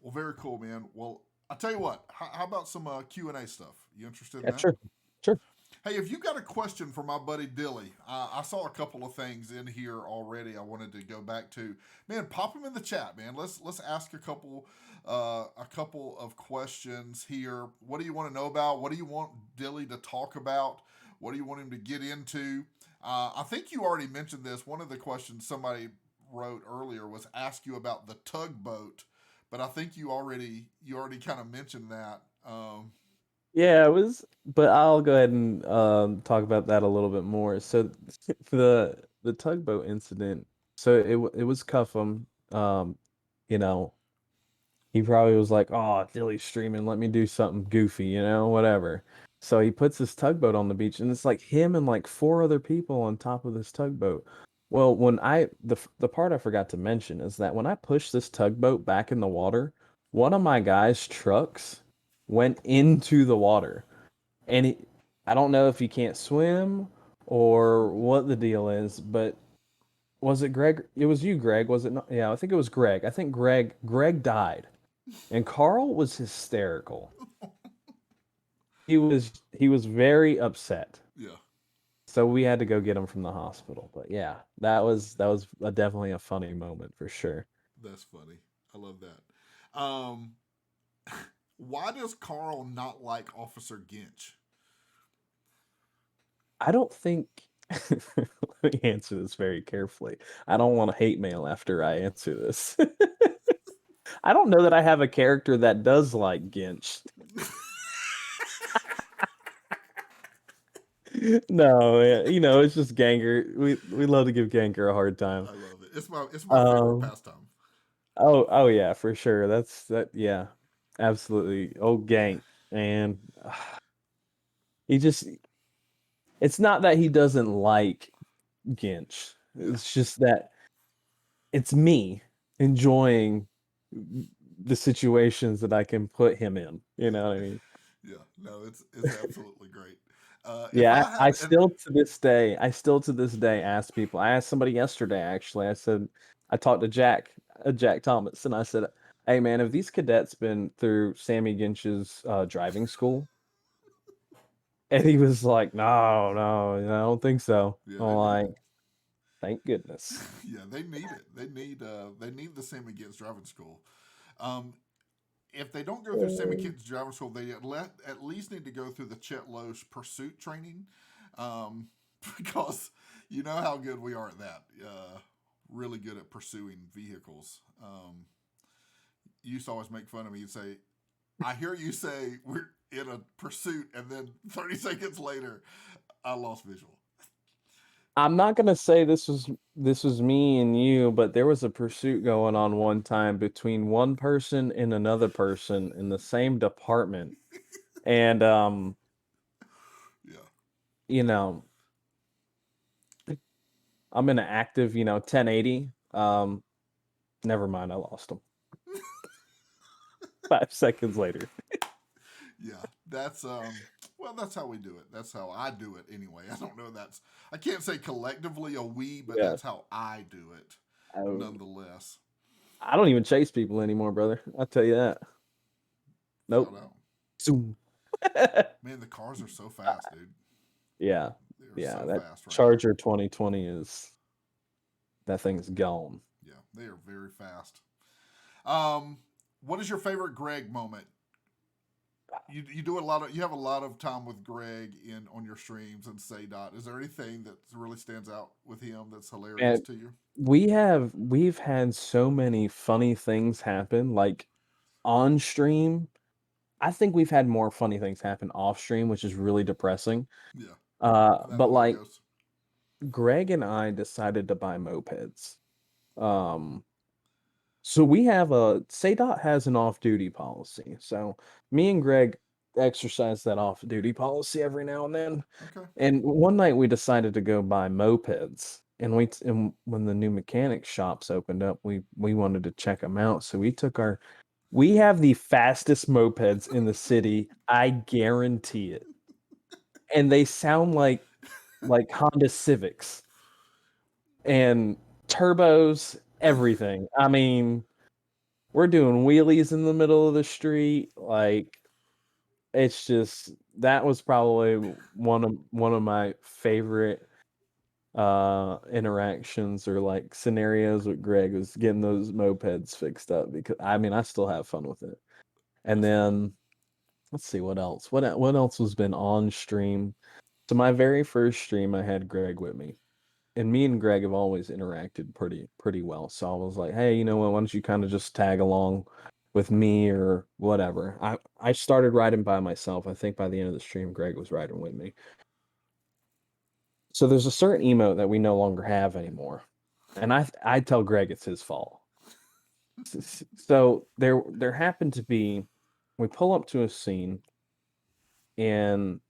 well, very cool, man. Well, I tell you what. How about some Q&A stuff? You interested in Yeah, that? sure. Sure. Hey, if you got a question for my buddy Dilly, I saw a couple of things in here already. I wanted to go back to. Man, pop them in the chat, man. Let's ask a couple of questions here. What do you want to know about? What do you want Dilly to talk about? What do you want him to get into? I think you already mentioned this. One of the questions somebody wrote earlier was ask you about the tugboat, but I think you already kind of mentioned that. Yeah, it was, but I'll go ahead and talk about that a little bit more. So the tugboat incident, so it was Cuffham. You know, he probably was like, "Oh, Dilly's streaming, let me do something goofy, whatever." So he puts this tugboat on the beach, and it's like him and like four other people on top of this tugboat. Well, the part I forgot to mention is that when I pushed this tugboat back in the water, one of my guys' trucks went into the water, and I don't know if he can't swim or what the deal is, but was it Greg? It was you, Greg, was it not? Yeah, I think it was Greg. I think Greg died. And Carl was hysterical. He was very upset. Yeah. So we had to go get him from the hospital. But yeah, that was definitely a funny moment for sure. That's funny. I love that. Um, Why does Carl not like Officer Ginch? I don't think. Let me answer this very carefully. I don't want to hate mail after I answer this. I don't know that I have a character that does like Ginch. No, it's just Ganger. We love to give Ganger a hard time. I love it. It's my favorite Um, pastime. oh yeah, for sure. Yeah, absolutely. Old Gank, and he just. It's not that he doesn't like Ginch. Yeah. It's just that it's me enjoying the situations that I can put him in. You know what I mean? Yeah. No, it's absolutely great. If Yeah, I had an I still to this day ask people. I asked somebody yesterday actually. I said I talked to Jack Thomas, and I said, "Hey man, have these cadets been through Sammy Ginch's driving school?" And he was like, "No, no, I don't think so." yeah, I'm they need like, it. "Thank goodness." Yeah, they need it. They need the Sam McGinn's driving school. Um, if they don't go through Sam McGinn's driving school, they at least need to go through the Chet Loesch pursuit training, um, because you know how good we are at that. Really good at pursuing vehicles. You used to always make fun of me and say, "I hear you say we're in a pursuit," and then 30 seconds later, I lost visual. I'm not gonna say this was me and you, but there was a pursuit going on one time between one person and another person in the same department. And Yeah, you know, I'm in an active, 1080. Never mind, I lost him. 5 seconds later. yeah. That's well, that's how we do it. That's how I do it anyway. I don't know. I can't say collectively a we, but Yeah. that's how I do it. I, Nonetheless, I don't even chase people anymore, brother. I'll tell you that. shout Nope. out. Zoom. Man, the cars are so fast, dude. Yeah. They're Yeah, so that fast right now. Charger 2020 that thing's gone. Yeah, they are very fast. Um, what is your favorite Greg moment? You have a lot of time with Greg in on your streams and say dot. Is there anything that really stands out with him that's hilarious And to you? we've had so many funny things happen, like on stream. I think we've had more funny things happen off stream, which is really depressing. Yeah, that's But the way it like goes. Greg and I decided to buy mopeds. Um, so we have SADOT has an off-duty policy. So me and Greg exercise that off-duty policy every now and then. Okay. And one night we decided to go buy mopeds. And when the new mechanic shops opened up, we wanted to check them out. So we have the fastest mopeds in the city. I guarantee it. And they sound like Honda Civics and turbos, everything. I mean, we're doing wheelies in the middle of the street. Like it's just that was probably one of my favorite interactions or like scenarios with Greg was getting those mopeds fixed up because I mean I still have fun with it. And That's funny. then let's see what else. What else has been on stream? So my very first stream I had Greg with me. And me and Greg have always interacted pretty well. So I was like, hey, you know what? Why don't you kind of just tag along with me or whatever? I started riding by myself. I think by the end of the stream, Greg was riding with me. So there's a certain emote that we no longer have anymore, and I tell Greg it's his fault. So there happened to be, we pull up to a scene, and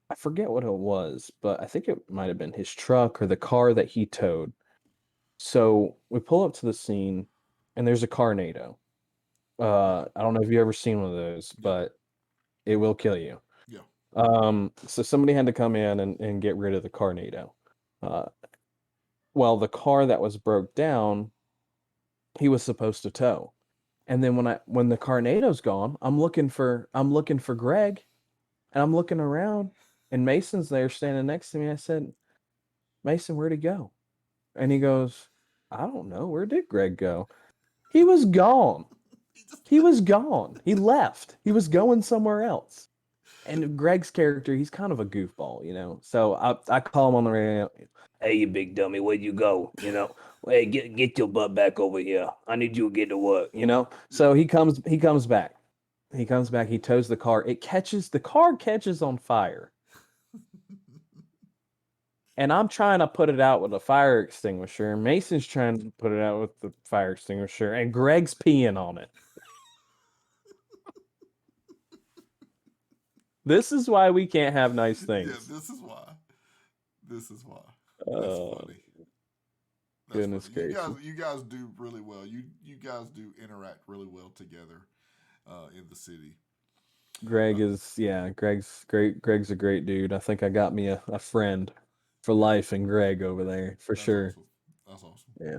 I forget what it was, but I think it might have been his truck or the car that he towed. So we pull up to the scene, and there's a Carnado. Yeah. I don't know if you ever seen one of those, Yeah. but it will kill you. Yeah. So somebody had to come in and get rid of the Carnado. Uh, well, the car that was broke down, he was supposed to tow. And then when the Carnado's gone, I'm looking for Greg, and I'm looking around, and Mason's there standing next to me. I said, Mason, where'd he go? And he goes, I don't know. Where did Greg go? He was gone. He was gone. He left. He was going somewhere else. And Greg's character, he's kind of a goofball, you know. So I call him on the radio. Hey, you big dummy, where'd you go? You know, hey, get your butt back over here. I need you to get to work. You know. So he comes back. He comes back. He tows the car. The car catches on fire. And I'm trying to put it out with a fire extinguisher. Mason's trying to put it out with the fire extinguisher, and Greg's peeing on it. This is why we can't have nice things. Yeah, this is why. That's funny. That's Goodness funny. gracious. You guys do really well. You guys do interact really well together in the city. Greg's great. Greg's a great dude. I think I got me a friend for life in Greg over there for sure. Awesome. That's awesome. Yeah.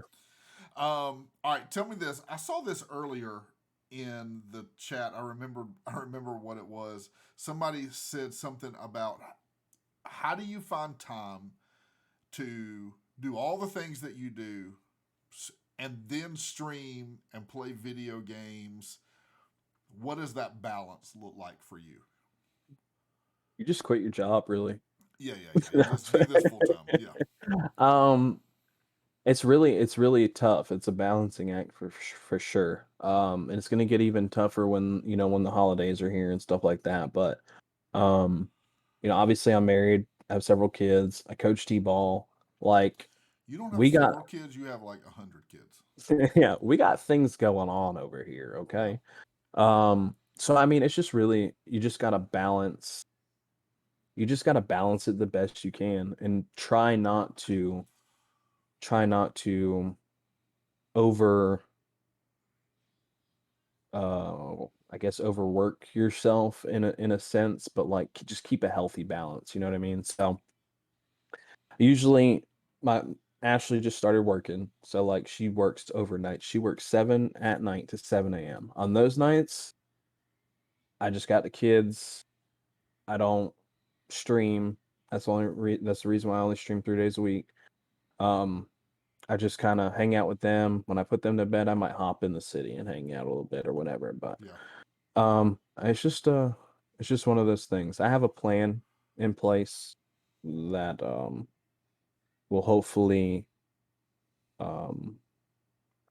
All right, tell me this. I saw this earlier in the chat. I remember what it was. Somebody said something about how do you find time to do all the things that you do and then stream and play video games? What does that balance look like for you? You just quit your job, really. Yeah. You just do this full time. Yeah. It's really tough. It's a balancing act for sure. And it's gonna get even tougher when the holidays are here and stuff like that. But obviously I'm married, I have several kids, I coach T-ball. Like You don't have we several got kids, you have like 100 kids. yeah, we got things going on over here, okay? So I mean it's just really you just gotta balance it the best you can and try not to over I guess overwork yourself in a sense, but like just keep a healthy balance, you know what I mean? So usually my Ashley just started working, so like she works overnight. She works 7 at night to 7 a.m. On those nights, I just got the kids. I don't stream. That's the reason why I only stream 3 days a week. I just kind of hang out with them. When I put them to bed, I might hop in the city and hang out a little bit or whatever. But it's just one of those things. I have a plan in place that will hopefully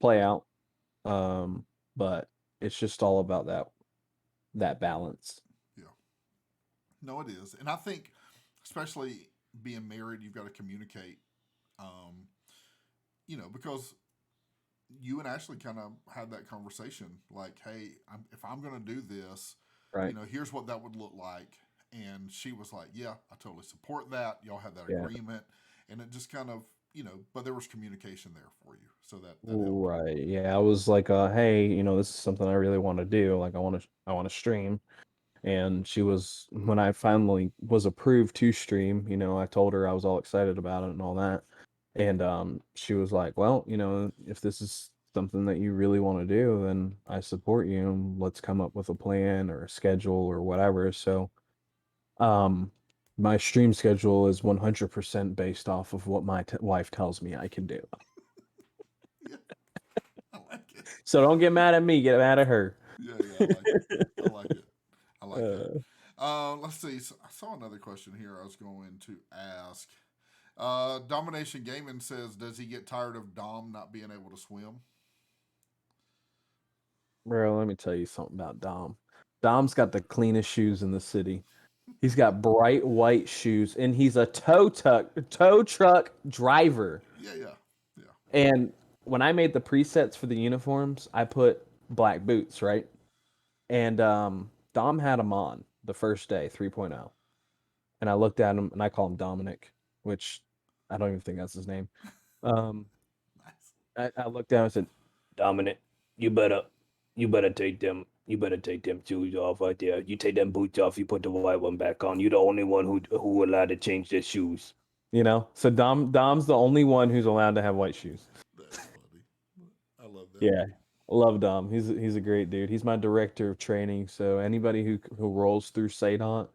play out. But it's just all about that balance. Yeah. No, it is. And I think especially being married, you've got to communicate. Because you and Ashley kind of had that conversation like, hey, if I'm going to do this, right? Here's what that would look like. And she was like, yeah, I totally support that. Y'all had that agreement. And it just kind of, but there was communication there for you. So that helped. Right. Yeah. I was like, hey, this is something I really want to do. Like I want to stream. And she was, when I finally was approved to stream, I told her I was all excited about it and all that. And she was like, well, if this is something that you really want to do, then I support you. And let's come up with a plan or a schedule or whatever. So, my stream schedule is 100% based off of what my wife tells me I can do. Yeah, I like it. So don't get mad at me, get mad at her. Yeah, I like it. I like that. Let's see. So I saw another question here I was going to ask. Domination Gaming says, does he get tired of Dom not being able to swim? Bro, let me tell you something about Dom. Dom's got the cleanest shoes in the city. He's got bright white shoes, and he's a tow truck driver. Yeah. And when I made the presets for the uniforms, I put black boots, right? And Dom had them on the first day, 3.0. And I looked at him, and I call him Dominic, which I don't even think that's his name. Nice. I looked down and said, Dominic, you better take them shoes off right there. You take them boots off, you put the white one back on. You're the only one who allowed to change their shoes. So Dom's the only one who's allowed to have white shoes. That's funny. I love that. Yeah. I love Dom. He's a great dude. He's my director of training. So anybody who rolls through Sadont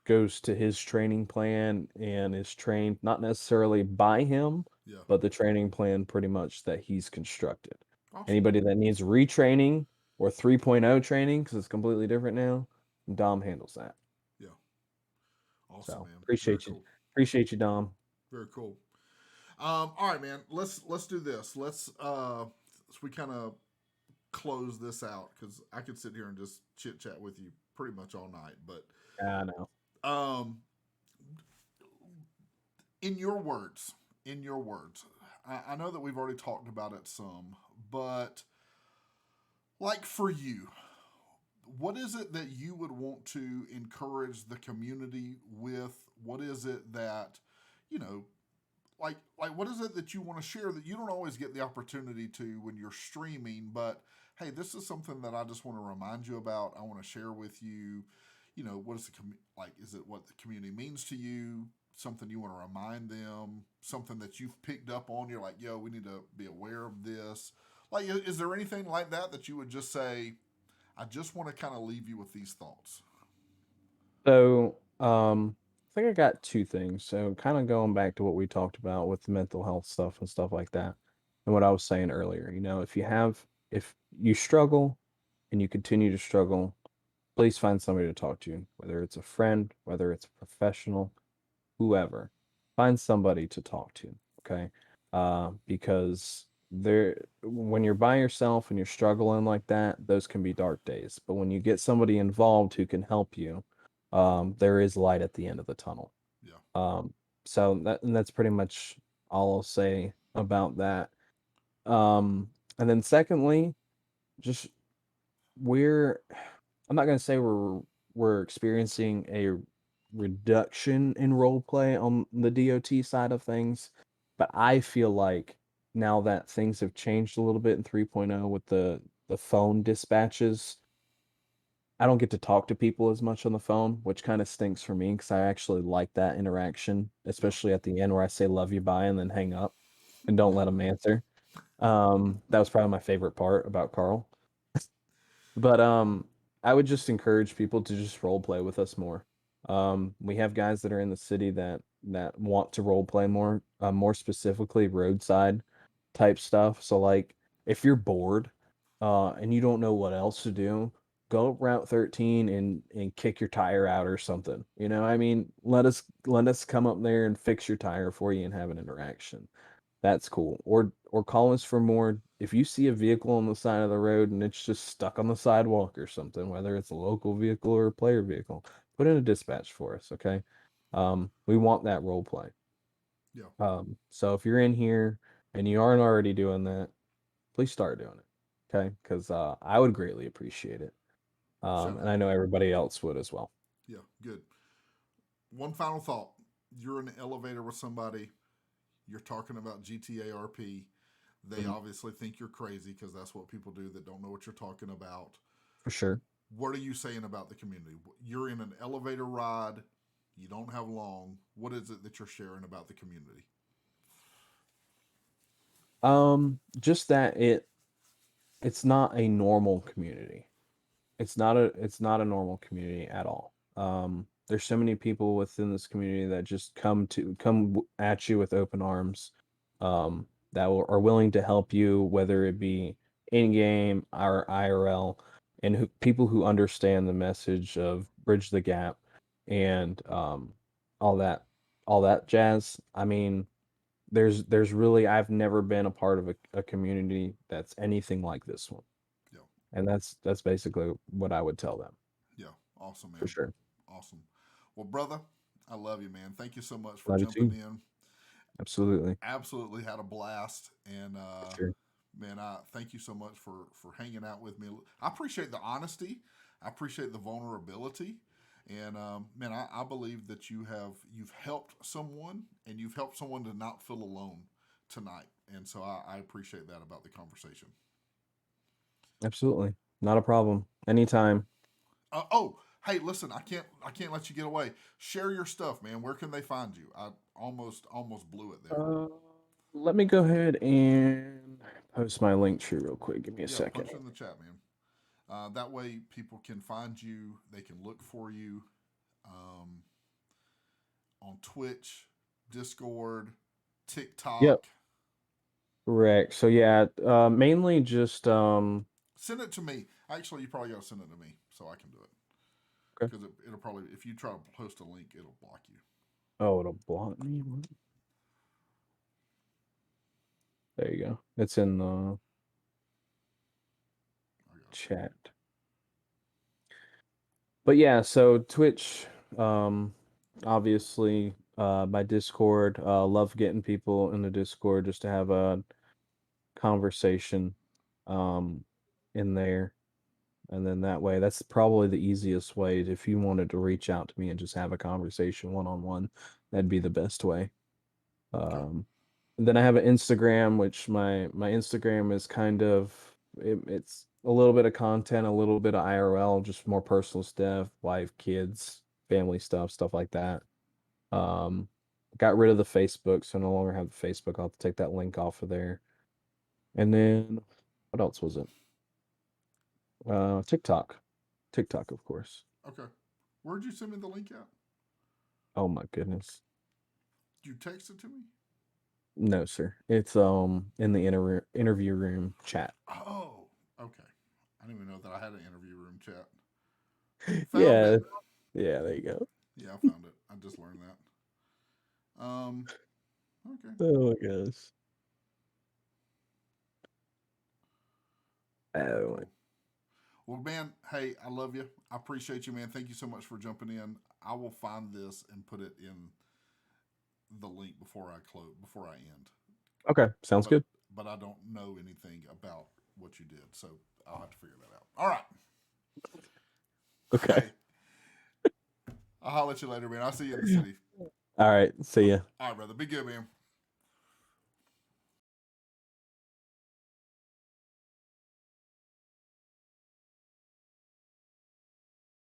goes to his training plan and is trained not necessarily by him, but the training plan pretty much that he's constructed. Awesome. Anybody that needs retraining or 3.0 training, because it's completely different now, Dom handles that. Yeah. Awesome, So man. Very appreciate you. cool. Appreciate you, Dom. Very cool. All right, man. Let's do this. Let's so we kind of close this out because I could sit here and just chit chat with you pretty much all night. But I know. In your words, I know that we've already talked about it some, but like for you, what is it that you would want to encourage the community with? What is it that, you know, like what is it that you want to share that you don't always get the opportunity to when you're streaming, but hey, this is something that I just want to remind you about. I want to share with you. You know, what is the like? Is it what the community means to you? Something you want to remind them? Something that you've picked up on? You're like, yo, we need to be aware of this. Like, is there anything like that that you would just say? I just want to kind of leave you with these thoughts. So, I think I got two things. So, kind of going back to what we talked about with mental health stuff and stuff like that, and what I was saying earlier, if you struggle and you continue to struggle, please find somebody to talk to, whether it's a friend, whether it's a professional, whoever. Find somebody to talk to, okay? Because when you're by yourself and you're struggling like that, those can be dark days. But when you get somebody involved who can help you, there is light at the end of the tunnel. Yeah. That's pretty much all I'll say about that. And then secondly, just we're I'm not gonna say we're experiencing a reduction in role play on the DOT side of things, but I feel like now that things have changed a little bit in 3.0 with the phone dispatches, I don't get to talk to people as much on the phone, which kind of stinks for me because I actually like that interaction, Yeah. especially at the end where I say love you bye and then hang up and don't Yeah. let them answer. That was probably my favorite part about Carl. But I would just encourage people to just role play with us more. We have guys that are in the city that want to role play more, more specifically roadside type stuff. So like if you're bored and you don't know what else to do, go Route 13 and kick your tire out or something. You know, I mean, let us come up there and fix your tire for you and have an interaction. That's cool. Or call us for more if you see a vehicle on the side of the road and it's just stuck on the sidewalk or something, whether it's a local vehicle or a player vehicle, put in a dispatch for us, okay? We want that role play. Yeah. So if you're in here and you aren't already doing that, please start doing it, okay? Because I would greatly appreciate it. Shout And out. I know everybody else would as well. Yeah. Good. One final thought. You're in an elevator with somebody. You're talking about GTA RP. They Mhm. obviously think you're crazy because that's what people do that don't know what you're talking about. For sure. What are you saying about the community? You're in an elevator ride. You don't have long. What is it that you're sharing about the community? Just that it's not a normal community. It's not a normal community at all. There's so many people within this community that just at you with open arms, are willing to help you, whether it be in game or IRL, and people who understand the message of bridge the gap and all that all that jazz. I mean, there's really I've never been a part of a community that's anything like this one. Yeah. And that's basically what I would tell them Yeah. Awesome, for man. sure. Awesome. Well, brother, I love you, man. Thank you so much for Love you jumping too. in. Absolutely. Absolutely had a blast. And, For sure. man, I thank you so much for hanging out with me. I appreciate the honesty. I appreciate the vulnerability. And man, I believe that you've helped someone and you've helped someone to not feel alone tonight. And so I appreciate that about the conversation. Absolutely. Not a problem. Anytime. Oh, hey, listen, I can't let you get away. Share your stuff, man. Where can they find you? I almost blew it there. Uh, Let me go ahead and post my link tree real quick. Give me a Yeah, second. post it in the chat, man. That way, people can find you. They can look for you um, on Twitch, Discord, Yep. TikTok. Correct. So yeah, mainly just Send it to me. Actually, you probably got to send it to me so I can do it. Okay. Because it'll probably, if you try to post a link, it'll block you. Oh, it'll block me. There you go. It's in the chat. But yeah, so Twitch, obviously, my Discord, love getting people in the Discord just to have a conversation, in there. And then that way, that's probably the easiest way. If you wanted to reach out to me and just have a conversation one-on-one, that'd be the best way. And then I have an Instagram, which my Instagram is kind of it's a little bit of content, a little bit of IRL, just more personal stuff, wife, kids, family stuff like that. Got rid of the Facebook, so no longer have the Facebook. I'll have to take that link off of there. And then what else was it? TikTok. TikTok, of course. Okay. Where'd you send me the link at? Oh my goodness. Did you text it to me? No, sir. It's in the interview room chat. Oh, okay. I didn't even know that I had an interview room chat. Yeah. Found it. Yeah, there you go. Yeah, I found it. I just learned that. Okay. Oh my gosh. Oh, Cool. Well, man, hey, I love you. I appreciate you, man. Thank you so much for jumping in. I will find this and put it in the link before I end. okay, sounds good. But I don't know anything about what you did, so I'll have to figure that out. All right. Okay. Hey, I'll holler at you later, man. I'll see you in the city. All right. See ya. All right, brother. Be good, man.